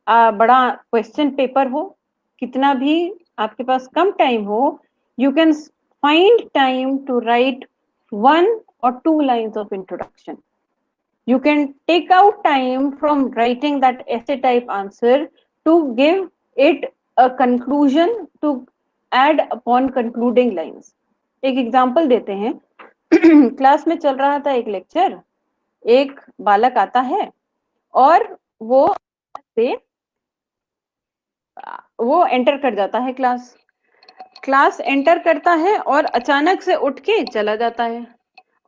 बड़ा क्वेश्चन पेपर हो, कितना भी आपके पास कम टाइम हो, you can find time to write 1 or 2 lines of introduction. You can take out time from writing that essay type answer to give it a conclusion, to add upon concluding lines. एक example देते हैं. Class में चल रहा था एक lecture, एक बालक आता है और वो एंटर कर जाता है क्लास एंटर करता है और अचानक से उठ के चला जाता है.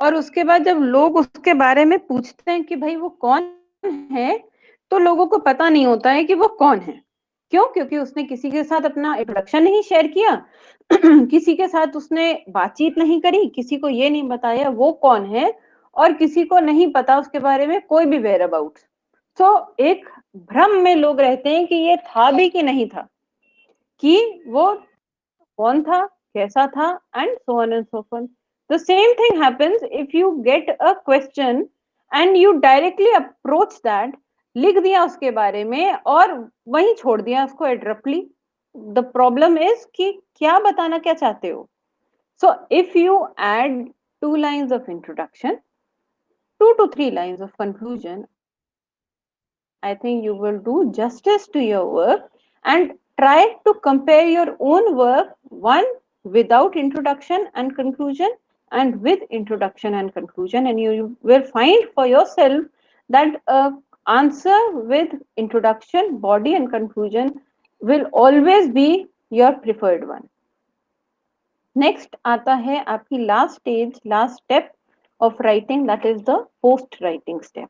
और उसके बाद जब लोग उसके बारे में पूछते हैं कि भाई वो कौन है, तो लोगों को पता नहीं होता है कि वो कौन है. क्यों? क्योंकि उसने किसी के साथ अपना इंट्रोडक्शन नहीं शेयर किया, किसी के साथ उसने बातचीत नहीं करी, किसी को ये नहीं बताया वो कौन है, और किसी को नहीं पता उसके बारे में कोई भी वेयर अबाउट. तो एक भ्रम में लोग रहते हैं कि ये था भी कि नहीं था, कि वो कौन था, कैसा था, and so on and so forth. The same thing happens if you get a question and you directly approach that, लिख दिया उसके बारे में और वहीं छोड़ दिया उसको abruptly. The problem is कि क्या बताना क्या चाहते हो. So if you add 2 lines of introduction, 2 to 3 lines of conclusion, I think you will do justice to your work. And try to compare your own work, one without introduction and conclusion, and with introduction and conclusion, and you will find for yourself that answer with introduction, body and conclusion will always be your preferred one. Next आता है आपकी last stage, last step of writing, that is the post writing step.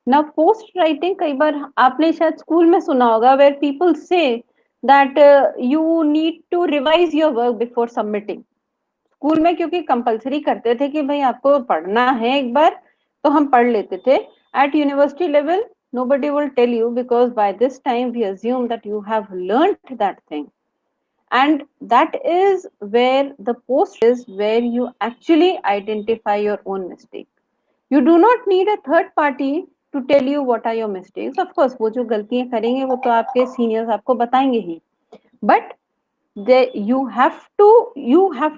Now post writing, कई बार आपने शायद school में सुना होगा, where people say that you need to revise your work before submitting. School में क्योंकि कंपलसरी करते थे कि भाई आपको पढ़ना है एक बार, तो हम पढ़ लेते थे. At university level, nobody will tell you, because by this time we assume that you have learnt that thing. And that is where the post is, where you actually identify your own mistake. You do not need a third party to tell you what are your mistakes. Of course, वो जो गलतियां करेंगे वो तो आपके seniors आपको बताएंगे ही. But you have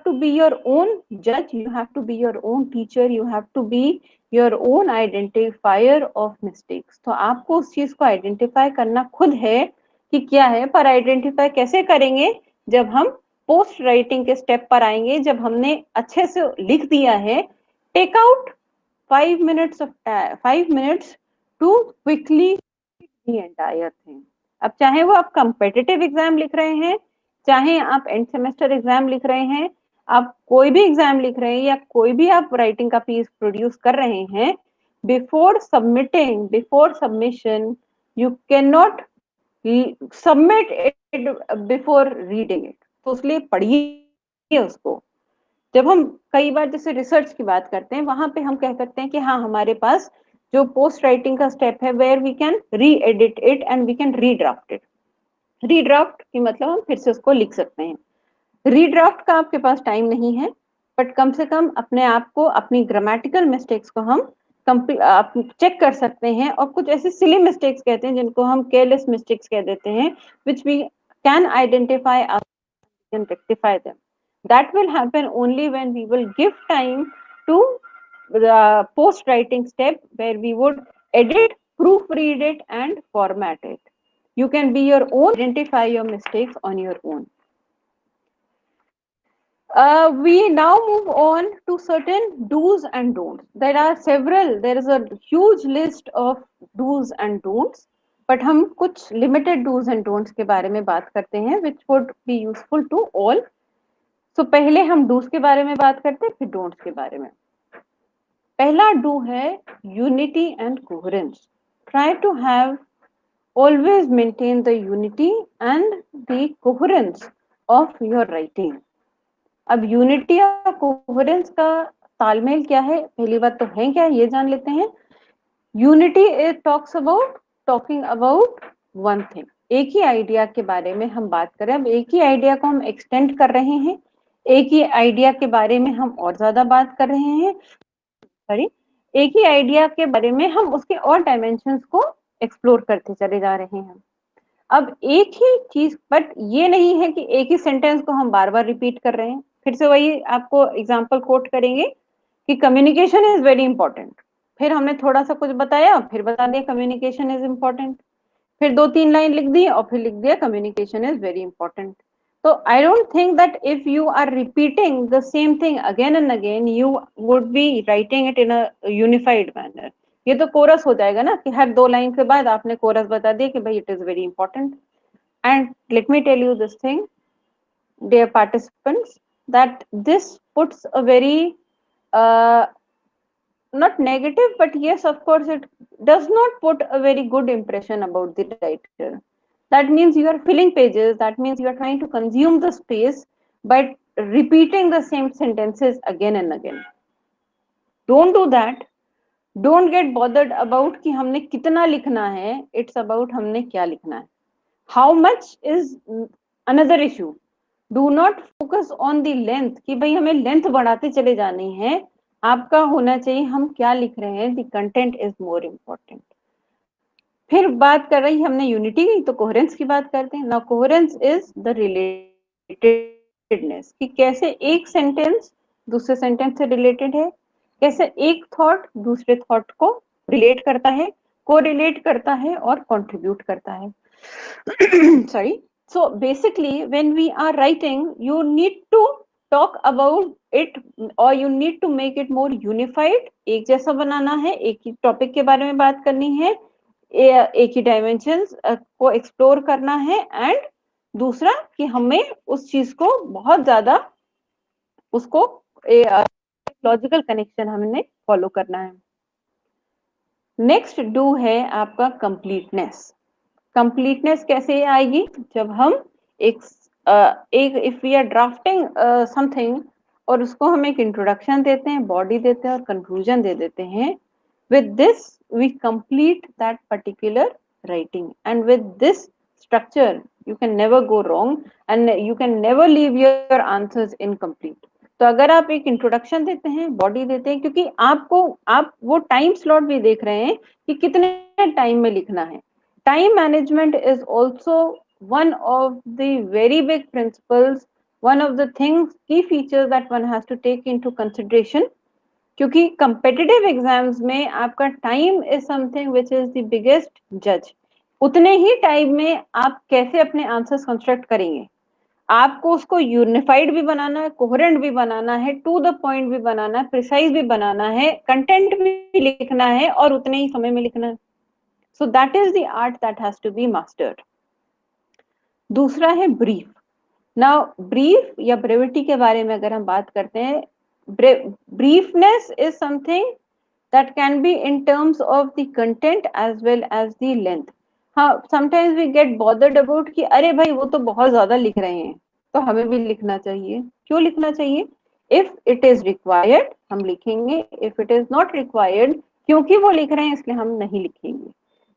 to be your own judge, you have to be your own teacher, you have to be your own identifier of mistakes. तो आपको उस चीज को आइडेंटिफाई करना खुद है कि क्या है. पर आइडेंटिफाई कैसे करेंगे? जब हम पोस्ट राइटिंग के स्टेप पर आएंगे, जब हमने अच्छे से लिख दिया है. Take out 5 minutes to quickly the entire thing. अब चाहे वो आप competitive एग्जाम लिख रहे हैं, चाहे आप एंड सेमेस्टर एग्जाम लिख रहे हैं, आप कोई भी एग्जाम लिख रहे हैं या कोई भी आप राइटिंग का पीस प्रोड्यूस कर रहे हैं, before submission you can not submit it before reading it. तो इसलिए पढ़िए उसको। जब हम कई बार जैसे रिसर्च की बात करते हैं, वहां पे हम कह सकते हैं कि हाँ, हमारे पास जो पोस्ट राइटिंग का स्टेप है where we can re edit it and we can redraft it. Redraft की मतलब हम फिर से उसको लिख सकते हैं। रीड्राफ्ट का आपके पास टाइम नहीं है, बट कम से कम अपने आप को, अपनी ग्रामेटिकल मिस्टेक्स को हम चेक कर सकते हैं। और कुछ ऐसे सिली मिस्टेक्स कहते हैं जिनको हम केयरलेस मिस्टेक्स कह देते हैं, which we can identify and rectify them. That will happen only when we will give time to the post writing step, where we would edit, proofread it, and format it. You can be your own, identify your mistakes on your own. We now move on to certain do's and don'ts. There are several, there is a huge list of do's and don'ts, but हम कुछ limited do's and don'ts के बारे में बात करते हैं, which would be useful to all. So पहले हम do's के बारे में बात करते हैं, फिर don'ts के बारे में। पहला do है unity and coherence. Try to have, always maintain the unity and the coherence of your writing. अब यूनिटी और कोहेरेंस का तालमेल क्या है, पहली बात तो है क्या, ये जान लेते हैं। Unity it talks about talking about one thing, एक ही आइडिया के बारे में हम बात करें। अब एक ही आइडिया को हम एक्सटेंड कर रहे हैं, एक ही आइडिया के बारे में हम और ज्यादा बात कर रहे हैं, सॉरी, एक ही आइडिया के बारे में हम उसके और डायमेंशंस को एक्सप्लोर करते चले जा रहे हैं। अब एक ही चीज, बट ये नहीं है कि एक ही सेंटेंस को हम बार बार रिपीट कर रहे हैं। फिर से वही आपको एग्जांपल कोट करेंगे कि कम्युनिकेशन इज वेरी इंपॉर्टेंट, फिर हमने थोड़ा सा कुछ बताया, फिर बता दिया कम्युनिकेशन इज इंपॉर्टेंट, फिर 2-3 लाइन लिख दी और फिर लिख दिया कम्युनिकेशन इज वेरी इंपॉर्टेंट। तो I don't think that if you are repeating the same thing again and again you would be writing it in a unified manner. ये तो coarse हो जाएगा ना, कि हर 2 लाइन के बाद आपने कोरस बता दिया कि भाई it is very important. And let me tell you this thing, dear participants, that this puts a very uh, not negative, but yes, of course, it does not put a very good impression about the writer. That means you are filling pages, that means you are trying to consume the space by repeating the same sentences again and again. Don't do that. Don't get bothered about कि हमने कितना लिखना है, it's about हमने क्या लिखना है. How much is another issue. Do not focus on the length कि भाई हमें लेंथ बढ़ाते चले जानी है, आपका होना चाहिए हम क्या लिख रहे हैं, the content is more important. फिर बात कर रही हमने यूनिटी की, तो कोहेरेंस की बात करते हैं। Now coherence is the relatedness, कि कैसे एक सेंटेंस दूसरे सेंटेंस से रिलेटेड है, कैसे एक थॉट दूसरे थॉट को रिलेट करता है, को रिलेट करता है और कंट्रीब्यूट करता है। Sorry. So basically, when we are writing, you need to talk about it, or you need to make it more unified. एक जैसा बनाना है, एक ही टॉपिक के बारे में बात करनी है, एक ही डायमेंशंस को एक्सप्लोर करना है, एंड दूसरा कि हमें उस चीज को बहुत ज्यादा उसको लॉजिकल कनेक्शन हमने फॉलो करना है। नेक्स्ट डू है आपका कंप्लीटनेस। कंप्लीटनेस कैसे आएगी, जब हम एक if we are drafting something और उसको हम एक इंट्रोडक्शन देते हैं, बॉडी देते हैं और कंक्लूजन दे देते हैं, with this we complete that particular writing, and with this structure you can never go wrong and you can never leave your answers incomplete. तो अगर आप एक इंट्रोडक्शन देते हैं, बॉडी देते हैं, क्योंकि आप वो टाइम स्लॉट भी देख रहे हैं कि कितने टाइम में लिखना है। Time management is also one of the very big principles, one of the things, key features that one has to take into consideration. क्योंकि competitive exams में आपका time is something which is the biggest judge. उतने ही time में आप कैसे अपने answers construct करेंगे, आपको उसको यूनिफाइड भी बनाना है, कोहेरेंट भी बनाना है, टू द पॉइंट भी बनाना है, प्रिसाइज भी बनाना है, कंटेंट भी लिखना है और उतने ही समय में लिखना है। So that is the art that has to be mastered. दूसरा है ब्रीफ। नाउ ब्रीफ या ब्रेविटी के बारे में अगर हम बात करते हैं, briefness is something that can be in terms of the content as well as the length. हाँ, sometimes we get bothered about कि अरे भाई वो तो बहुत ज्यादा लिख रहे हैं तो हमें भी लिखना चाहिए. क्यों लिखना चाहिए? If it is required हम लिखेंगे, if it is not required क्योंकि वो लिख रहे हैं इसलिए हम नहीं लिखेंगे.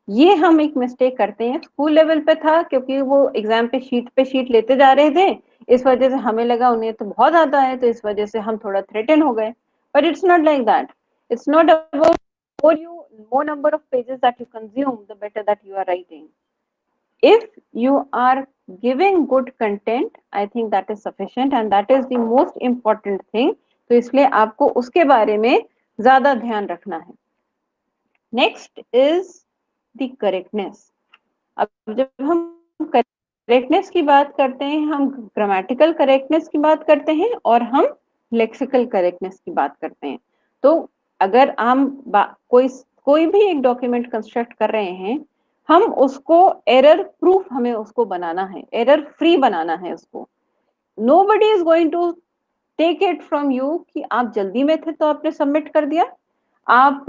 ये हम एक मिस्टेक करते हैं. स्कूल लेवल पे था क्योंकि वो एग्जाम पे शीट लेते जा रहे थे, इस वजह से हमें लगा उन्हें तो बहुत आता है तो इस वजह से हम थोड़ा थ्रेटन हो गए. But it's not like that. It's not about more number of pages that you consume, the better that you are writing. If you are giving good content, I think that is sufficient and that is the most important thing. तो इसलिए आपको उसके बारे में ज्यादा ध्यान रखना है. Next is the correctness. अब जब हम करेक्टनेस की बात करते हैं, हम ग्रामेटिकल करेक्टनेस की बात करते हैं और हम लेक्सिकल करेक्टनेस की बात करते हैं. तो अगर हम कोई भी एक डॉक्यूमेंट कंस्ट्रक्ट कर रहे हैं, हम उसको एरर प्रूफ हमें उसको बनाना है, एरर फ्री बनाना है उसको. Nobody is going to take it from you कि आप जल्दी में थे तो आपने सबमिट कर दिया, आप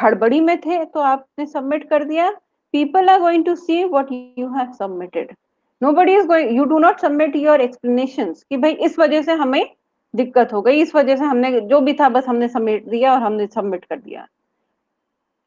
हड़बड़ी में थे तो आपने सबमिट कर दिया. People are going to see what you have submitted. Nobody is going, you do not submit your explanations कि भाई इस वजह से हमें दिक्कत हो गई, इस वजह से हमने जो भी था बस हमने सबमिट दिया और हमने सबमिट कर दिया.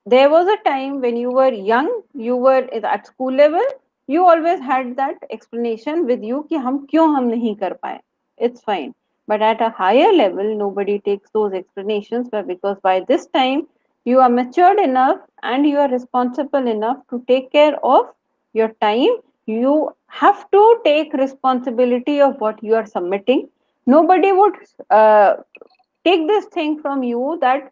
There was a time when you were young, you were at school level, you always had that explanation with you कि हम नहीं कर पाए. It's fine. But at a higher level, nobody takes those explanations, but because by this time you are matured enough and you are responsible enough to take care of your time. You have to take responsibility of what you are submitting. Nobody would take this thing from you that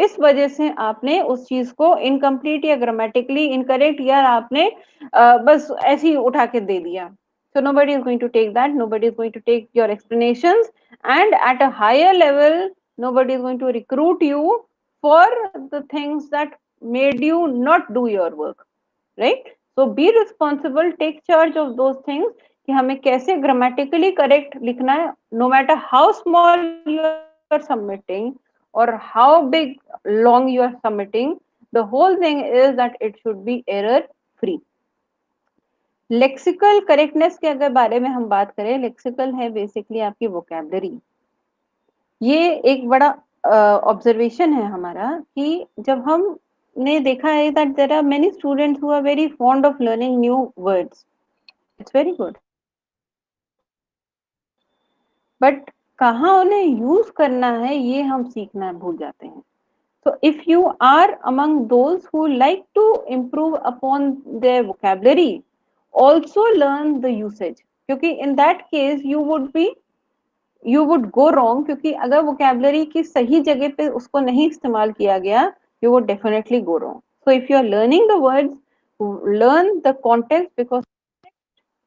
इस वजह से आपने उस चीज को incomplete या grammatically incorrect या आपने बस ऐसे ही उठा के दे दिया. So nobody is going to take that. Nobody is going to take your explanations, and at a higher level, nobody is going to recruit you for the things that made you not do your work, right? So be responsible, take charge of those things कि हमें कैसे grammatically correct लिखना है. No matter how small you are submitting or how big long you are submitting, the whole thing is that it should be error free. Lexical correctness के अगर बारे में हम बात करें, लेक्सिकल है बेसिकली आपकी वोकैबुलरी. ये एक बड़ा ऑब्जर्वेशन है हमारा कि जब हमने देखा है that there are many students who are very fond of learning new words. It's very good, but कहाँ उन्हें यूज करना है ये हम सीखना भूल जाते हैं. So if you are among those who like to improve upon their vocabulary, also learn the usage. क्योंकि in that case you would go wrong, क्योंकि अगर vocabulary की सही जगह पे उसको नहीं इस्तेमाल किया गया, you would definitely go wrong. So if you are learning the words, learn the context, because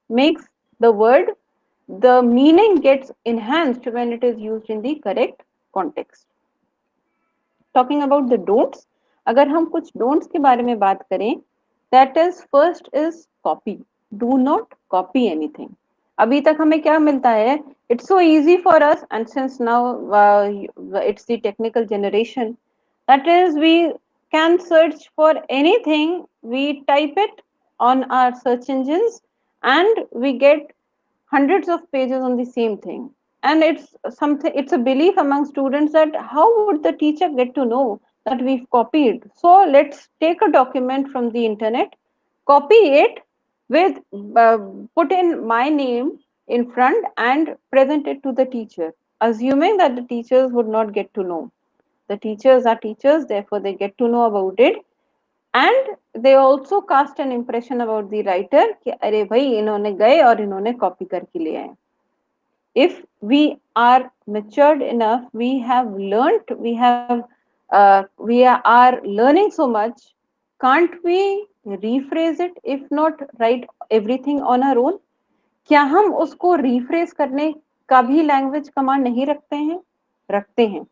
makes the word, the meaning gets enhanced when it is used in the correct context. Talking about the don'ts, अगर हम कुछ don'ts के बारे में बात करें, that is first is copy. Do not copy anything. अभी तक हमें क्या मिलता है? It's so easy for us, and since now it's the technical generation, that is we can search for anything, we type it on our search engines and we get hundreds of pages on the same thing. And it's a belief among students that how would the teacher get to know that we've copied? So let's take a document from the internet, copy it with uh, put in my name in front and present it to the teacher, assuming that the teachers would not get to know. The teachers are teachers, therefore they get to know about it, and they also cast an impression about the writer कि अरे भाई इन्होंने गए और इन्होंने copy करके ले आए. If we are matured enough, we have learnt, we are learning so much, can't we rephrase it, if not write everything on our own? क्या हम उसको rephrase करने का भी language command नहीं रखते हैं? रखते हैं.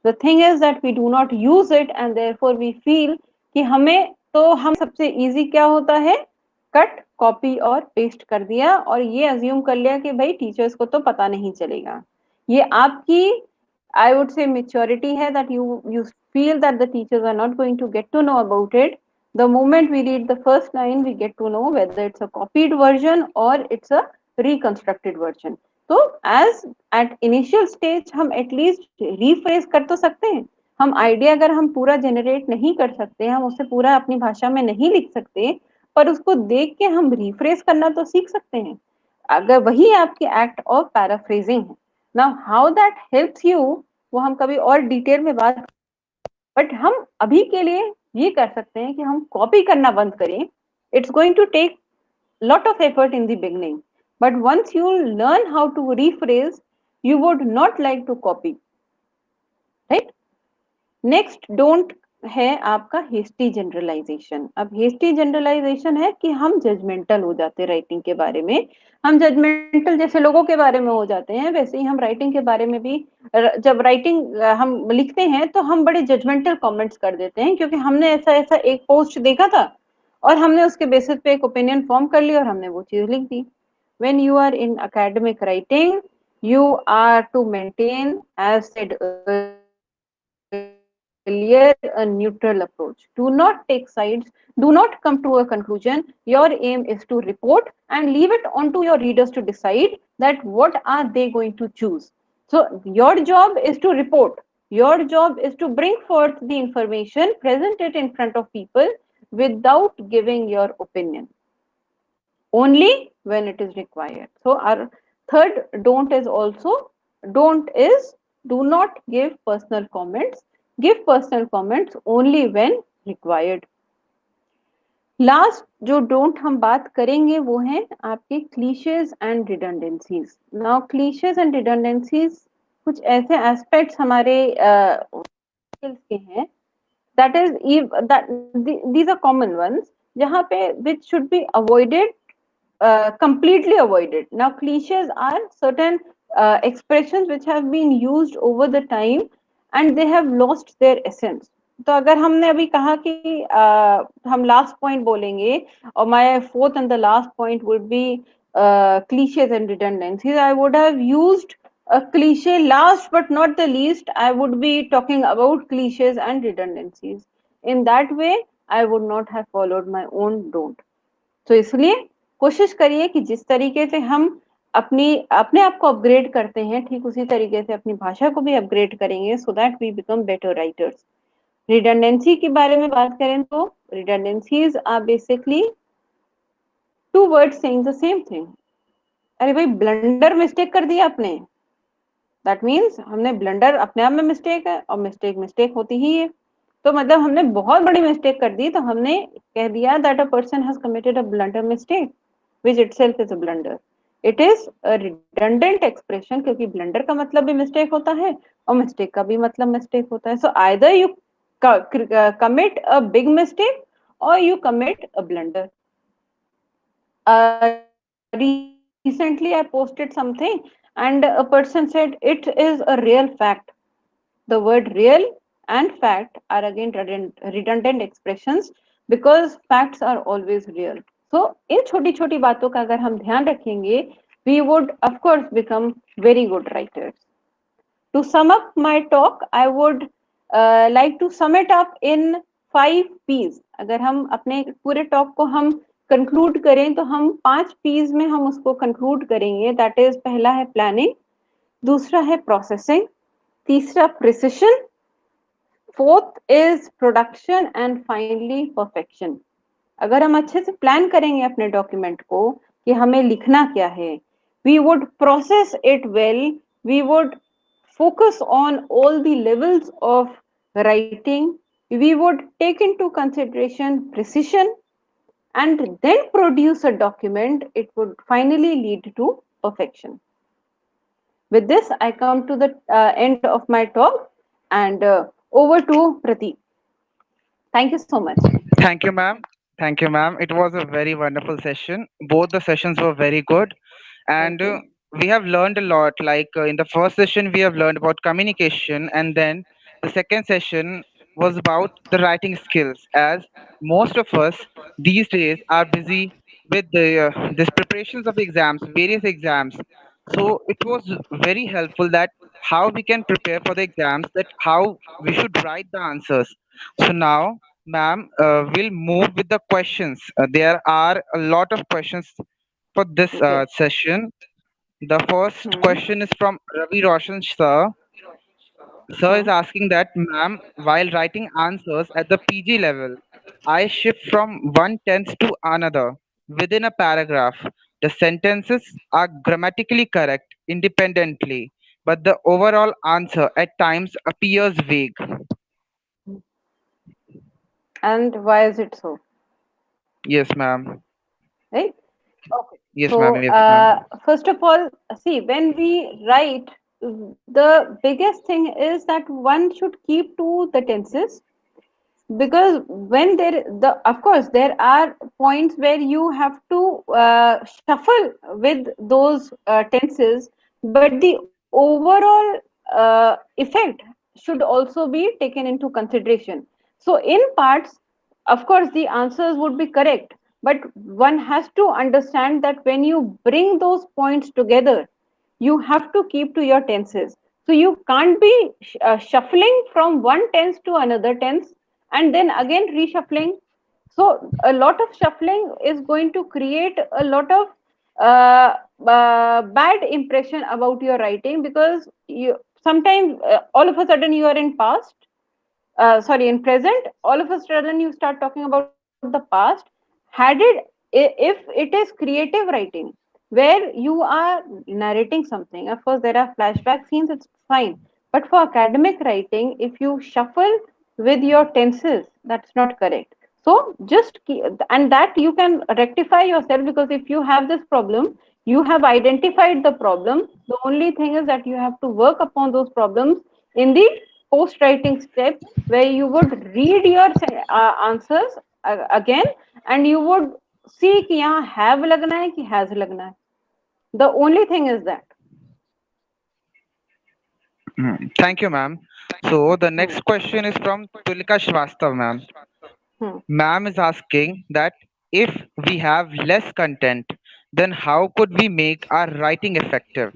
The thing is that we do not use it and therefore we feel कि हमें तो हम सबसे easy क्या होता है? Cut, कॉपी और पेस्ट कर दिया और ये अज्यूम कर लिया कि भाई टीचर्स को तो पता नहीं चलेगा। ये आपकी आई वुड से मेच्योरिटी है that you feel that the teachers are not going to get to know about it. The moment we read the first line, we get to know whether it's a copied version or it's a reconstructed version. तो as at initial stage हम at least rephrase कर तो सकते हैं। हम idea अगर हम पूरा जनरेट नहीं कर सकते, हम उसे पूरा अपनी भाषा में नहीं लिख सकते, पर उसको देख के हम रिफ्रेश करना तो सीख सकते हैं। अगर वही आपके एक्ट ऑफ पैराफ्रेजिंग है। Now how that helps you वो हम कभी और डिटेल में बात, बट हम अभी के लिए ये कर सकते हैं कि हम कॉपी करना बंद करें। It's going to take lot of effort in the beginning, but once you learn how to rephrase, you would not like to copy, right? Next don't है आपका हेस्टी जनरलाइजेशन। अब हेस्टी जनरलाइजेशन है कि हम judgemental हो जाते हैं writing के बारे में। हम जजमेंटल जैसे लोगों के बारे में हो जाते हैं, वैसे ही हम राइटिंग के बारे में भी जब राइटिंग हम लिखते हैं तो हम बड़े जजमेंटल कमेंट्स कर देते हैं, क्योंकि हमने ऐसा ऐसा एक पोस्ट देखा था और हमने उसके बेसिस पे एक ओपिनियन फॉर्म कर लिया और हमने वो चीज लिख दी। when you are in academic writing, you are to maintain, as said earlier, a neutral approach. Do not take sides, do not come to a conclusion. Your aim is to report and leave it onto your readers to decide that what are they going to choose. So your job is to report, your job is to bring forth the information, present it in front of people without giving your opinion only when it is required. So our third don't is also, don't is do not give personal comments. Give personal comments only when required. Last जो डोंट हम बात करेंगे वो है आपके cliches and redundancies. Now cliches and redundancies कुछ ऐसे एस्पेक्ट्स हमारे स्किल्स के हैं that is that these are common ones जहाँ पे which should be avoided, completely avoided. Now cliches are certain expressions which have been used over the time and they have lost their essence. तो अगर हमने अभी कहा कि हम last point बोलेंगे और my fourth and the last point would be cliches and redundancies, I would have used a cliche last but not the least. I would be talking about cliches and redundancies. In that way I would not have followed my own don't. तो इसलिए कोशिश करिए कि जिस तरीके से हम अपने आप को अपग्रेड करते हैं, ठीक उसी तरीके से अपनी भाषा को भी अपग्रेड करेंगे, so that we become better writers. Redundancy के बारे में बात करें तो redundancies are basically two words saying the same thing. अरे भाई ब्लंडर मिस्टेक कर दिया आपने, दैट मीन्स हमने ब्लंडर अपने आप में मिस्टेक है और मिस्टेक मिस्टेक होती ही है। तो मतलब हमने बहुत बड़ी मिस्टेक कर दी तो हमने कह दिया that a person has committed a blunder mistake which itself is a blunder. It is a redundant expression क्योंकि blunder का मतलब भी mistake होता है और mistake का भी मतलब mistake होता है. So either you commit a big mistake or you commit a blunder. Recently I posted something and a person said it is a real fact. The word real and fact are again redundant expressions because facts are always real. So in छोटी छोटी बातों का अगर हम ध्यान रखेंगे, we would of course become very good writers. To sum up my talk, I would like to sum it up in 5 P's. अगर हम अपने पूरे टॉक को हम कंक्लूड करें तो हम 5 P's में हम उसको कंक्लूड करेंगे. दैट इज पहला है प्लानिंग, दूसरा है प्रोसेसिंग, तीसरा precision, fourth is production and finally perfection. अगर हम अच्छे से प्लान करेंगे अपने डॉक्यूमेंट को कि हमें लिखना क्या है, we would process it well, we would focus on all the levels of writing, we would take into consideration precision and then produce a document, it would finally lead to perfection. With this I come to the end of my talk and over to Prateek. Thank you so much. Thank you, ma'am. Thank you, ma'am. It was a very wonderful session. Both the sessions were very good. And Thank you. we have learned a lot. Like in the first session, we have learned about communication. And then the second session was about the writing skills. As most of us these days are busy with this preparations of exams, various exams. So it was very helpful that how we can prepare for the exams, that how we should write the answers. So now, ma'am, we'll move with the questions. There are a lot of questions for this Okay. session. The first Hmm. question is from Ravi Roshan sir. Sir Hmm. is asking that, ma'am, while writing answers at the PG level, I shift from one tense to another within a paragraph. The sentences are grammatically correct independently, but the overall answer at times appears vague. And why is it so? Yes, ma'am. Right? Okay. Yes, ma'am. So, Yes, ma'am. first of all, see, when we write, the biggest thing is that one should keep to the tenses, because when there the of course there are points where you have to shuffle with those tenses, but the overall effect should also be taken into consideration. So in parts, of course the answers would be correct, but one has to understand that when you bring those points together, you have to keep to your tenses. So you can't be shuffling from one tense to another tense and then again reshuffling. So a lot of shuffling is going to create a lot of bad impression about your writing, because you sometimes all of a sudden you are in past, sorry, in present, all of a sudden you start talking about the past. Had it, if it is creative writing where you are narrating something, of course there are flashback scenes, it's fine. But for academic writing, if you shuffle with your tenses, that's not correct. So just keep, and that you can rectify yourself, because if you have this problem, you have identified the problem. The only thing is that you have to work upon those problems in the post writing step, where you would read your answers again, and you would see कि यहाँ have लगना है कि has लगना है. The only thing is that. Thank you, ma'am. So the Hmm. next question is from Tulika Srivastava, ma'am. Hmm. Ma'am is asking that if we have less content, then how could we make our writing effective?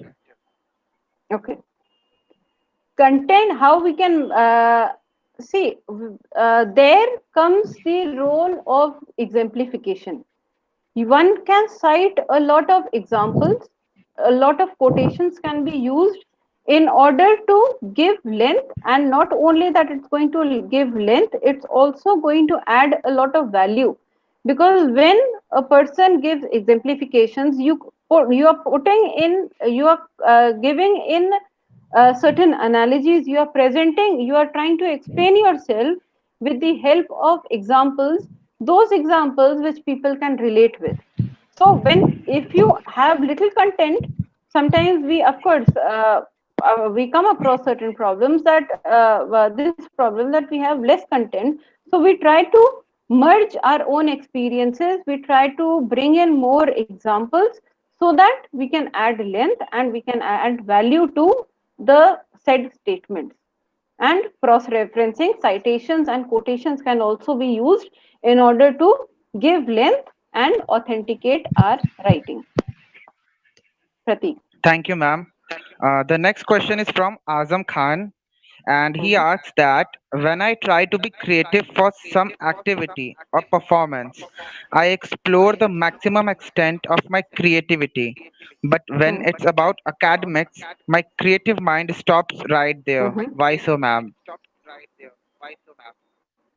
Okay. Content, how we can see, there comes the role of exemplification. One can cite a lot of examples, a lot of quotations can be used in order to give length, and not only that it's going to give length, it's also going to add a lot of value. Because when a person gives exemplifications, you are putting in, you are giving in certain analogies, you are presenting, you are trying to explain yourself with the help of examples, those examples which people can relate with. So when, if you have little content, sometimes we, of course, we come across certain problems, that this problem that we have less content. So we try to merge our own experiences, we try to bring in more examples, so that we can add length and we can add value to the said statements. And cross referencing, citations and quotations can also be used in order to give length and authenticate our writing. Pratik. Thank you, ma'am. The next question is from Azam Khan, and he Mhm. asks that when I try to be creative for some activity or performance, I explore the maximum extent of my creativity. But when Hmm. it's about academics, my creative mind stops right there. Mhm. Why so, ma'am?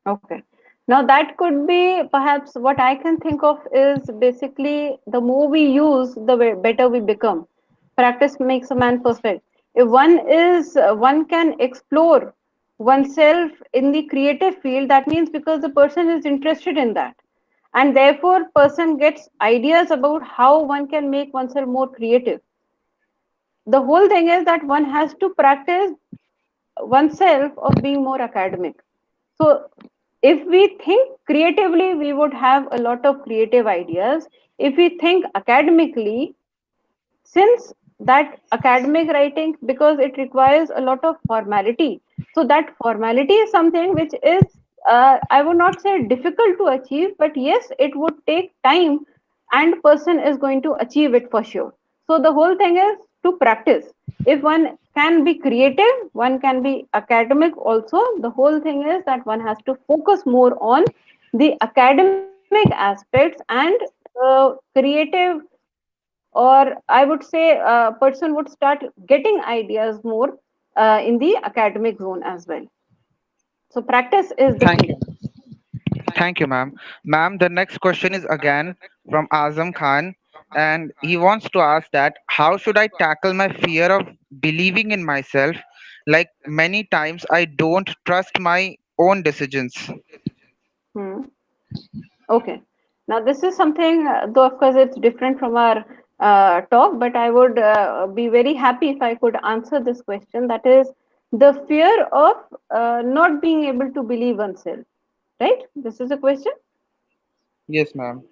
Okay. Now that could be, perhaps what I can think of is basically, the more we use, the better we become. Practice makes a man perfect. If one is, one can explore oneself in the creative field, that means because the person is interested in that. And therefore, person gets ideas about how one can make oneself more creative. The whole thing is that one has to practice oneself of being more academic. So if we think creatively, we would have a lot of creative ideas. If we think academically, since that academic writing, because it requires a lot of formality, so that formality is something which is, I would not say difficult to achieve, but yes, it would take time and person is going to achieve it for sure. So the whole thing is to practice. If one can be creative, one can be academic also. The whole thing is that one has to focus more on the academic aspects, and creative, or I would say a person would start getting ideas more in the academic zone as well. So practice is the Thank key. you. Thank you, ma'am. Ma'am, the next question is again from Azam Khan, and he wants to ask that how should I tackle my fear of believing in myself? Like many times, I don't trust my own decisions. Hmm. Okay. Now, this is something, though of course it's different from our talk, but I would be very happy if I could answer this question. That is the fear of not being able to believe oneself, right? This is a question, Yes, ma'am.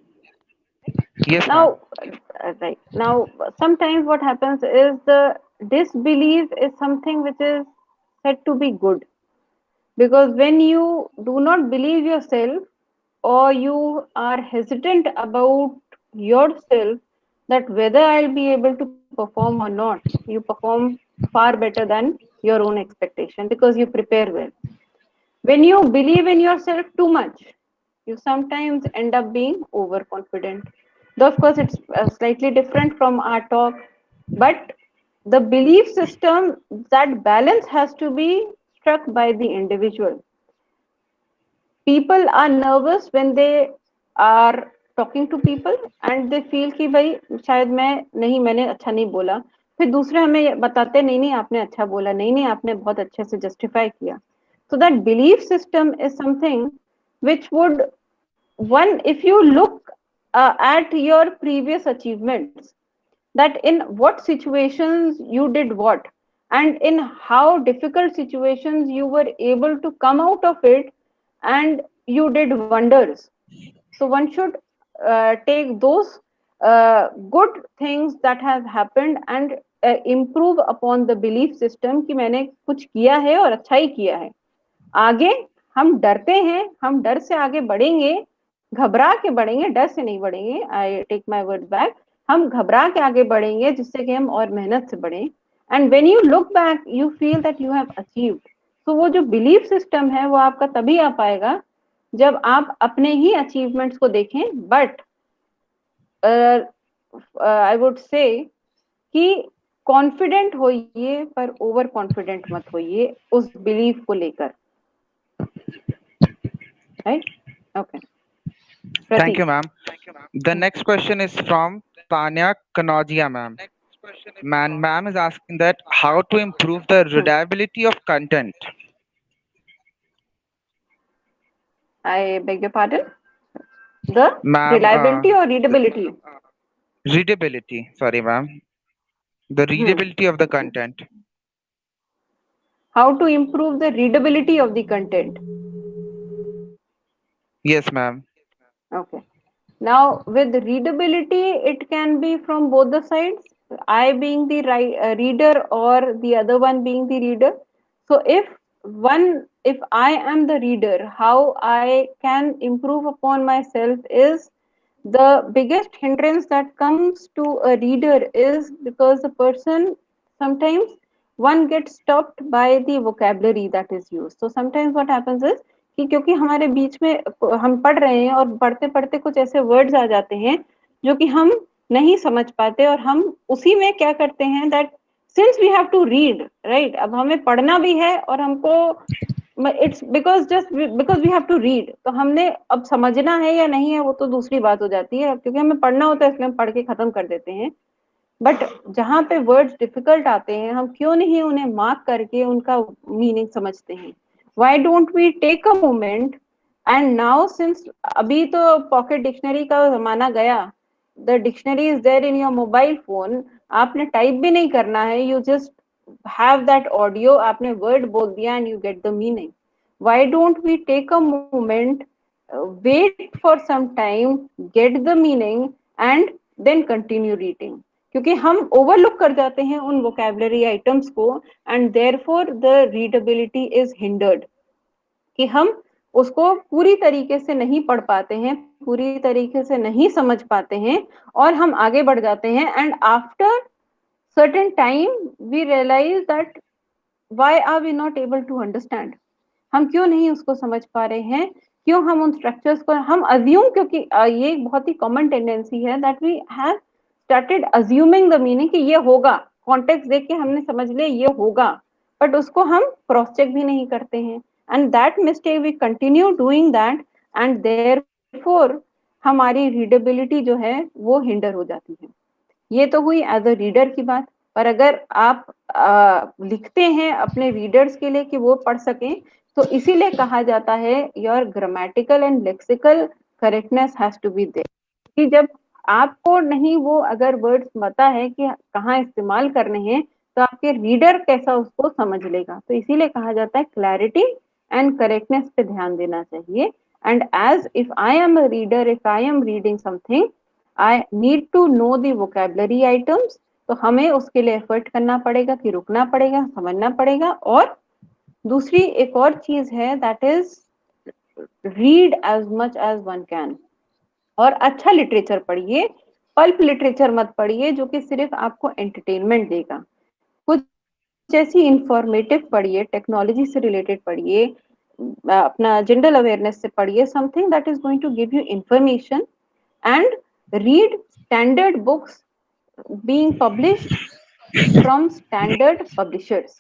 right? Yes, ma'am. Now, right. Now, sometimes what happens is the disbelief is something which is said to be good, because when you do not believe yourself, or you are hesitant about yourself, that whether I'll be able to perform or not, you perform far better than your own expectation because you prepare well. When you believe in yourself too much, you sometimes end up being overconfident. Though, of course, it's slightly different from our talk, but the belief system, that balance has to be struck by the individual. People are nervous when they are talking to people and they feel कि भाई शायद मैंने अच्छा नहीं बोला, फिर दूसरे हमें बताते नहीं नहीं आपने अच्छा बोला, नहीं नहीं आपने बहुत अच्छे से जस्टिफाई किया. So that belief system is something which would, one, if you look at your previous achievements, that in what situations you did what, and in how difficult situations you were able to come out of it, and you did wonders. So one should take those good things that have happened and improve upon the belief system कि मैंने कुछ किया है और अच्छा ही किया है. आगे हम डरते हैं, हम डर से आगे बढ़ेंगे, घबरा के बढ़ेंगे, डर से नहीं बढ़ेंगे. I take my words back. हम घबरा के आगे बढ़ेंगे जिससे कि हम और मेहनत से बढ़ें. And when you look back you feel that you have achieved. तो वो जो बिलीफ सिस्टम है वो आपका तभी आ पाएगा जब आप अपने ही अचीवमेंट्स को देखें. बट आई वुड से कि कॉन्फिडेंट होइए पर ओवर कॉन्फिडेंट मत होइए उस बिलीफ को लेकर. Right. Okay. Thank you, Prateek. ma'am. The next question is from Tanya Kanadia, ma'am. Ma'am is asking that how to improve the readability of content. I beg your pardon? The Ma'am, reliability or readability? readability. Sorry, ma'am. The Hmm. readability of the content. How to improve the readability of the content? Yes, ma'am. Okay. Now, with readability, it can be from both the sides, I being the reader or the other one being the reader. So, if I am the reader, how I can improve upon myself is the biggest hindrance that comes to a reader is because the person sometimes one gets stopped by the vocabulary that is used. So sometimes what happens is कि क्योंकि हमारे बीच में हम पढ़ रहे हैं और पढ़ते पढ़ते कुछ ऐसे वर्ड्स आ जाते हैं जो कि हम नहीं समझ पाते और हम उसी में क्या करते हैं that since we have to read right. अब हमें पढ़ना भी है और हमको it's because just because we have to read, तो हमने अब समझना है या नहीं है वो तो दूसरी बात हो जाती है. क्योंकि हमें पढ़ना होता है इसलिए हम पढ़ के खत्म कर देते हैं. बट जहाँ पे वर्ड्स डिफिकल्ट आते हैं हम क्यों नहीं उन्हें मार्क करके उनका मीनिंग समझते हैं. Why don't we take a moment and now since अभी तो पॉकेट डिक्शनरी का जमाना गया, the dictionary is there in your mobile phone. आपने टाइप भी नहीं करना है, you just have that audio, आपने वर्ड बोल दिया and you get the meaning. Why don't we take a moment, wait for some time, get the meaning and then continue reading. क्योंकि हम ओवरलुक कर जाते हैं उन वोकेबलरी आइटम्स को and therefore the readability is hindered कि हम उसको पूरी तरीके से नहीं पढ़ पाते हैं, पूरी तरीके से नहीं समझ पाते हैं, और हम आगे बढ़ जाते हैं, and after certain time we realize that why are we not able to understand, हम क्यों नहीं उसको समझ पा रहे हैं, क्यों हम उन स्ट्रक्चर्स को हम अज्यूम, क्योंकि ये एक बहुत ही कॉमन टेंडेंसी है that we have started assuming the meaning कि ये होगा, कॉन्टेक्स्ट देख के हमने समझ लिया ये होगा, बट उसको हम क्रॉस चेक भी नहीं करते हैं, and that mistake we continue doing that, and therefore हमारी रीडेबिलिटी जो है वो हिंडर हो जाती है। ये तो हुई एज अ रीडर की बात, पर अगर आप लिखते हैं अपने रीडर्स के लिए कि वो पढ़ सकें, तो इसीलिए कहा जाता है your grammatical and lexical correctness has to be there, कि जब आपको नहीं वो अगर वर्ड्स पता है कि कहाँ इस्तेमाल करने हैं, तो आपके रीडर कैसा उसको समझ लेगा। तो इसीलिए कहा जाता है क्लैरिटी एंड करेक्टनेस पे ध्यान देना चाहिए। And as if I am a reader, if I am reading something, I need to know the vocabulary items, तो हमें उसके लिए एफर्ट करना पड़ेगा, कि रुकना पड़ेगा, समझना पड़ेगा। और दूसरी एक और चीज है that is read as much as one can, और अच्छा लिटरेचर पढ़िए, पल्प लिटरेचर मत पढ़िए जो कि सिर्फ आपको एंटरटेनमेंट देगा। कुछ ऐसी इंफॉर्मेटिव पढ़िए, टेक्नोलॉजी से रिलेटेड पढ़िए, अपना जनरल अवेयरनेस से पढ़िए, something that is going to give you information, and read standard books being published from standard publishers.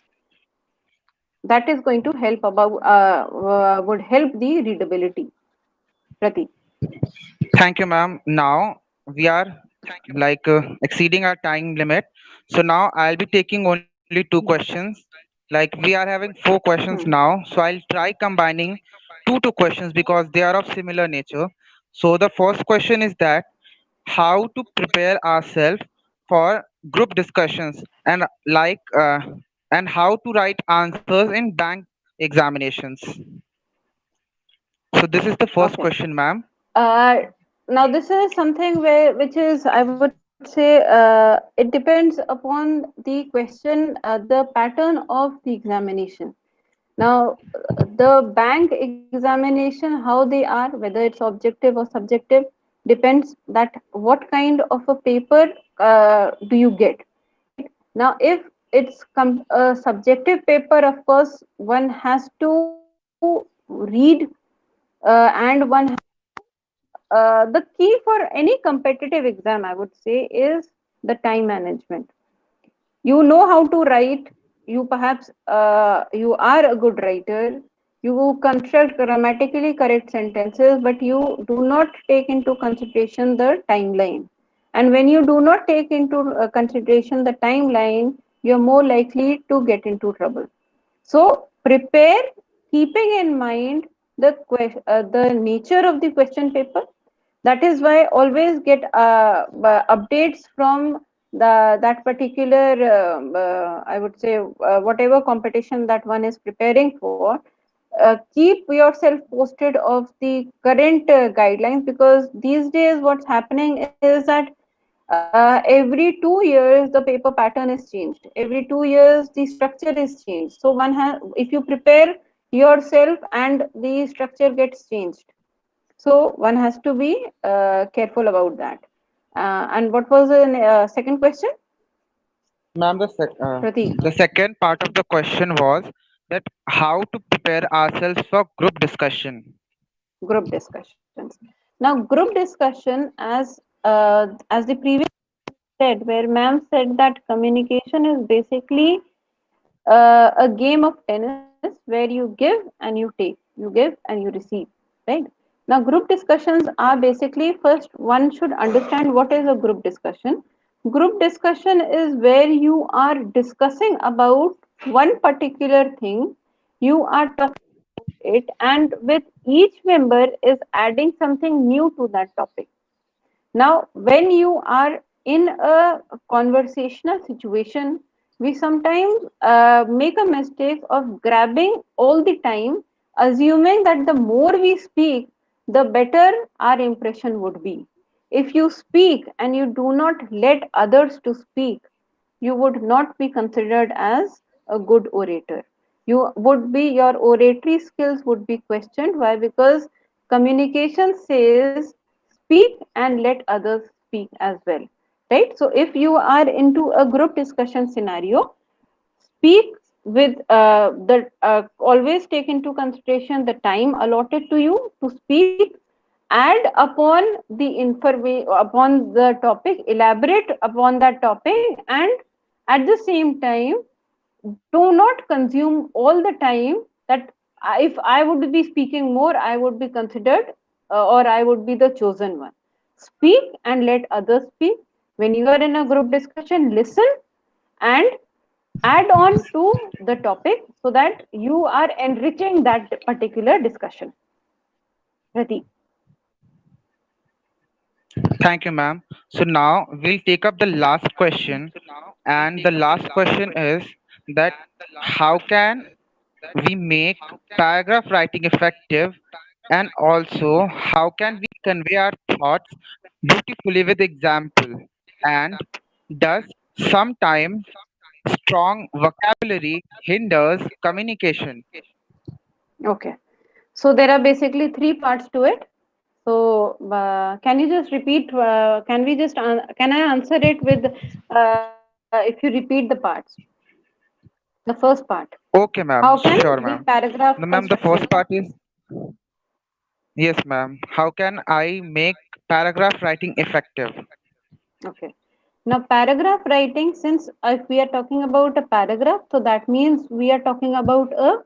That is going to help about would help the readability. Prateek. Thank you, ma'am. Now we are exceeding our time limit. So now I'll be taking only two questions. Like we are having four questions now. So I'll try combining two questions because they are of similar nature. So the first question is that how to prepare ourselves for group discussions and how to write answers in bank examinations. So this is the first Okay. question, ma'am. Uh, Now this is something where which is, I would say, it depends upon the question, the pattern of the examination. Now, the bank examination, how they are, whether it's objective or subjective, depends that what kind of a paper do you get, right? Now, if it's a subjective paper, of course, one has to read, and one has, the key for any competitive exam, I would say, is the time management. You know how to write, you perhaps you are a good writer, you construct grammatically correct sentences, but you do not take into consideration the timeline, and when you do not take into consideration the timeline, you're more likely to get into trouble. So prepare keeping in mind the nature of the question paper. That is why always get updates from that particular I would say whatever competition that one is preparing for. Keep yourself posted of the current guidelines, because these days what's happening is that every 2 years the paper pattern is changed, every 2 years the structure is changed. So one has, if you prepare yourself and the structure gets changed, so one has to be careful about that. And what was the second question, Ma'am, Prateek? the second part of the question was that how to prepare ourselves for group discussion. Group discussions. Now, group discussion, as the previous said, where ma'am said that communication is basically a game of tennis where you give and you take, you give and you receive, right? Now, group discussions are basically, first one should understand what is a group discussion. Group discussion is where you are discussing about one particular thing, you are talking it, and with each member is adding something new to that topic. Now, when you are in a conversational situation, we sometimes make a mistake of grabbing all the time, assuming that the more we speak, the better our impression would be. If you speak and you do not let others to speak, you would not be considered as a good orator. Your oratory skills would be questioned. Why? Because communication says speak and let others speak as well, right? So if you are into a group discussion scenario, speak with the always take into consideration the time allotted to you to speak, add upon the information upon the topic, elaborate upon that topic, and at the same time do not consume all the time that if I would be speaking more, I would be considered or I would be the chosen one. Speak and let others speak. When you are in a group discussion, listen and add on to the topic so that you are enriching that particular discussion. Prateek. Thank you, ma'am. So now we'll take up the last question, and the last question is that how can we make paragraph writing effective, and also how can we convey our thoughts beautifully with example, and does sometimes strong vocabulary hinders communication? Okay. So there are basically three parts to it. So can you just repeat? Can I answer it with if you repeat the parts? The first part. Okay, How ma'am. can Sure, the ma'am. paragraph No, ma'am, the construction? first part is yes, ma'am. How can I make paragraph writing effective? Okay. Now, paragraph writing, since if we are talking about a paragraph, so that means we are talking about a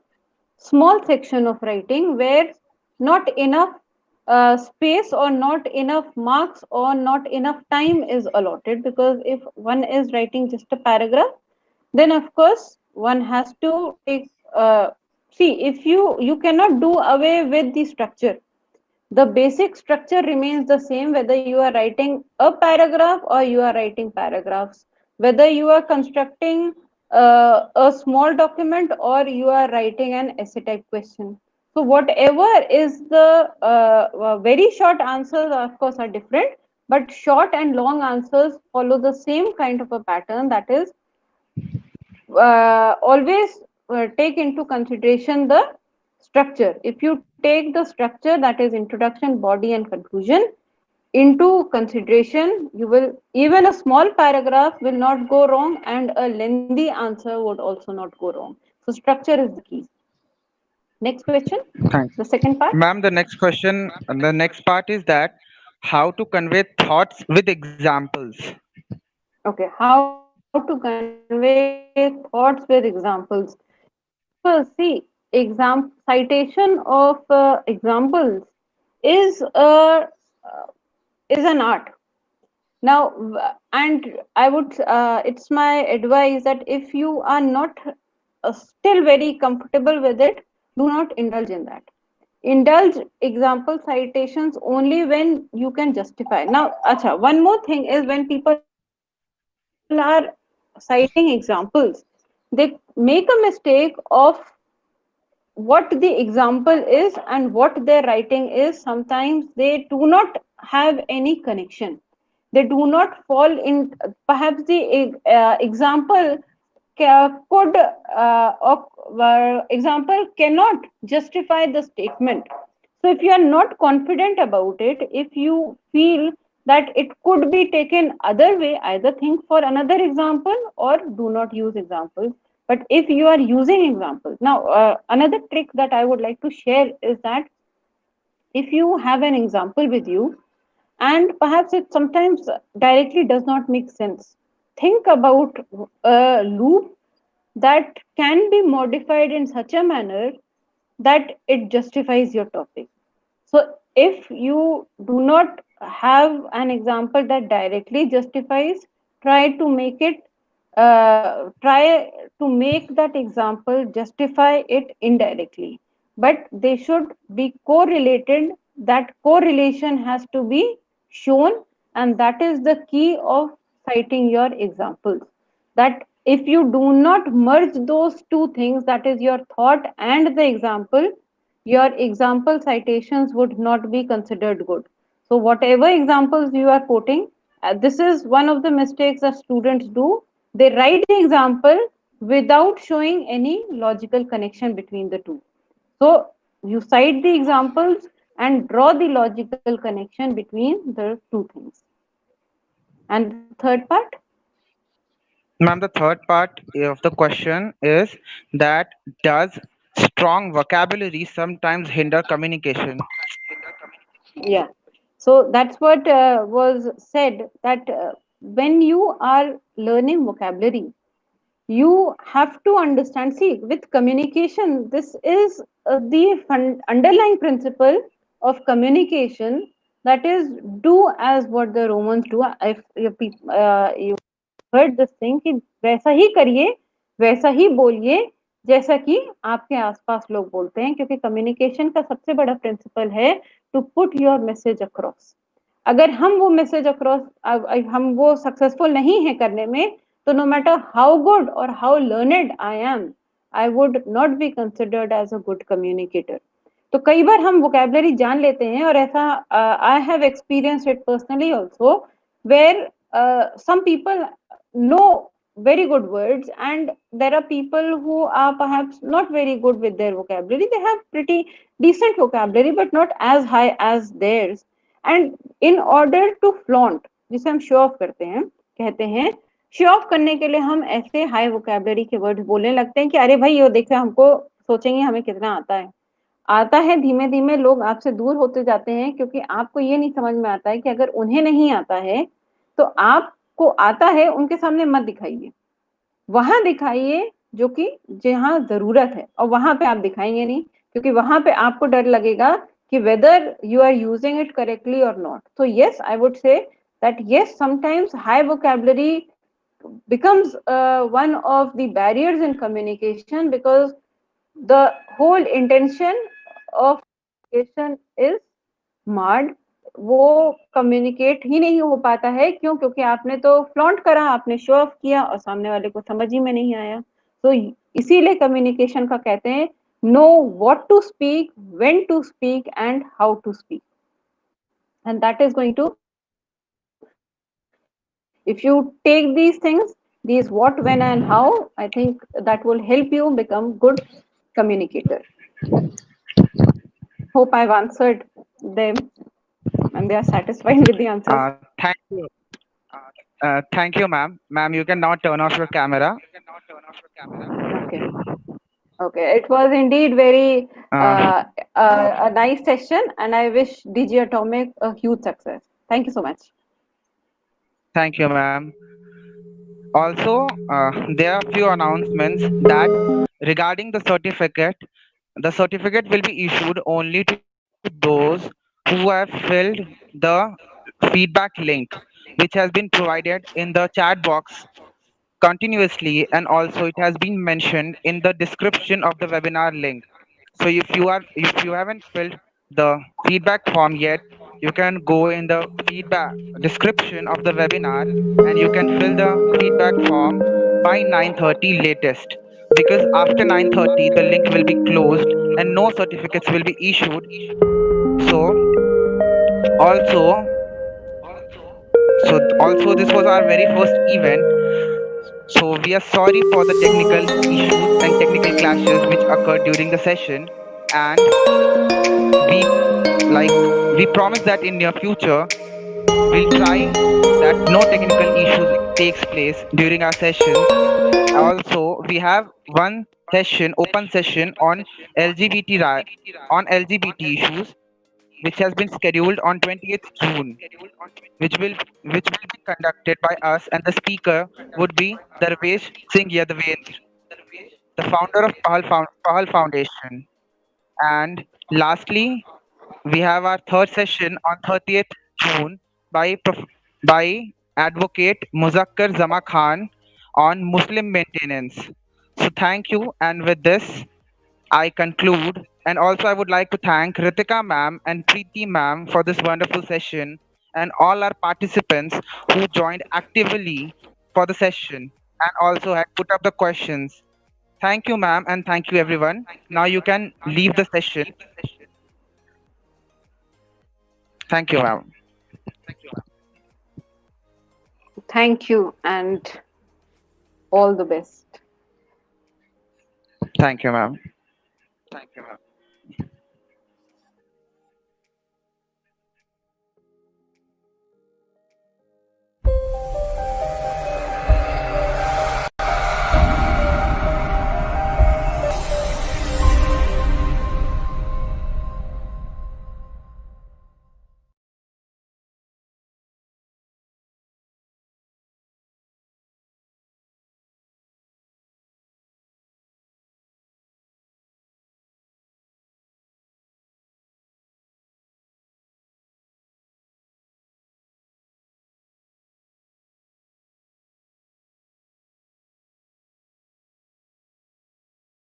small section of writing where not enough space or not enough marks or not enough time is allotted, because if one is writing just a paragraph, then of course one has to take see, if you cannot do away with the structure. The basic structure remains the same whether you are writing a paragraph or you are writing paragraphs, whether you are constructing a small document or you are writing an essay type question. So whatever is the very short answers of course are different, but short and long answers follow the same kind of a pattern, that is always take into consideration the structure. If you take the structure, that is introduction, body and conclusion, into consideration, you will, even a small paragraph will not go wrong and a lengthy answer would also not go wrong. So structure is the key. Next question, Thanks. the second part. Ma'am, the next part is that how to convey thoughts with examples. Okay, how to convey thoughts with examples. Examples, see, citation of examples is is an art. Now, and I would, it's my advice that if you are not still very comfortable with it, do not indulge in that. Indulge example citations only when you can justify. Now, acha, one more thing is when people are citing examples, they make a mistake of what the example is and what their writing is. Sometimes they do not have any connection, they do not fall in, perhaps the example could example cannot justify the statement. So if you are not confident about it, if you feel that it could be taken other way, either think for another example or do not use examples. But if you are using examples, now another trick that I would like to share is that if you have an example with you and perhaps it sometimes directly does not make sense, think about a loop that can be modified in such a manner that it justifies your topic. So if you do not have an example that directly justifies, try to make it try to make that example justify it indirectly. But they should be correlated. That correlation has to be shown, and that is the key of citing your examples. That if you do not merge those two things, that is your thought and the example, your example citations would not be considered good. So whatever examples you are quoting, this is one of the mistakes that students do. They write the example without showing any logical connection between the two. So you cite the examples and draw the logical connection between the two things. And the third part? Ma'am, the third part of the question is that does strong vocabulary sometimes hinder communication? Yeah. So that's what was said, that when you are learning vocabulary, you have to understand. See, with communication, this is the underlying principle of communication, that is, do as what the Romans do. If you heard this thing कि वैसा ही करिए, वैसा ही बोलिए जैसा कि आपके आसपास लोग बोलते हैं, क्योंकि कम्युनिकेशन का सबसे बड़ा प्रिंसिपल है to put your message across. अगर हम वो मैसेज अक्रॉस, हम वो सक्सेसफुल नहीं है करने में, तो नो मैटर हाउ गुड और how learned I am, I would not be considered as a good communicator. तो कई बार हम वोकेबलरी जान लेते हैं, और ऐसा I have experience it personally also, where some people know very good words, and there are people who are perhaps not very good with their vocabulary. They have pretty decent vocabulary but not as high as theirs. And in order to flaunt, जिसे हम show off करते हैं, कहते हैं, show off करने के लिए हम ऐसे हाई वोकेबलरी के वर्ड्स बोलने लगते हैं कि अरे भाई ये देखो, हमको सोचेंगे हमें कितना आता है. आता है, धीमे धीमे लोग आपसे दूर होते जाते हैं, क्योंकि आपको ये नहीं समझ में आता है कि अगर उन्हें नहीं आता है तो आपको आता है, उनके सामने मत दिखाइए. वहां दिखाइए जो कि जहां जरूरत है, और वहां पे आप दिखाएंगे नहीं, क्योंकि वहां पे आपको डर लगेगा कि whether you are using it correctly और not. So yes, I would say that yes, sometimes high vocabulary becomes one of the barriers in communication, because the whole intention of communication is marred. वो communicate ही नहीं हो पाता है. क्यों? क्योंकि आपने तो फ्लॉन्ट करा, आपने शो ऑफ किया, और सामने वाले को समझ ही में नहीं आया. तो इसीलिए कम्युनिकेशन का कहते हैं, know what to speak, when to speak, and how to speak. And that is going to, if you take these things, these what, when, and how, I think that will help you become good communicator. Hope I've answered them and they are satisfied with the answers. Thank you. Thank you, ma'am. Ma'am, you can now turn off your camera. Okay. Okay. It was indeed very Uh, a nice session, and I wish DG Atomic a huge success. Thank you so much. Thank you, ma'am. Also, there are few announcements that regarding the certificate will be issued only to those who have filled the feedback link, which has been provided in the chat box continuously, and also it has been mentioned in the description of the webinar link. So if you haven't filled the feedback form yet, you can go in the feedback description of the webinar and you can fill the feedback form by 9:30 latest, because after 9:30 the link will be closed and no certificates will be issued. So also also this was our very first event, so we are sorry for the technical issues and technical clashes which occurred during the session, and we we promise that in near future we'll try that no technical issues takes place during our sessions. Also, we have one session, open session on LGBT issues, which has been scheduled on 20th June, which will be conducted by us, and the speaker would be Darvesh Singh Yadavendra, the founder of Pahal Foundation. And lastly, we have our third session on 30th June by by Advocate Muzakkar Zama Khan on Muslim maintenance. So thank you, and with this I conclude. And also I would like to thank Ritika ma'am and Preeti ma'am for this wonderful session, and all our participants who joined actively for the session and also had put up the questions. Thank you, ma'am, and thank you, everyone. Now you can leave the session. Thank you, ma'am. Thank you, and all the best. Thank you, ma'am.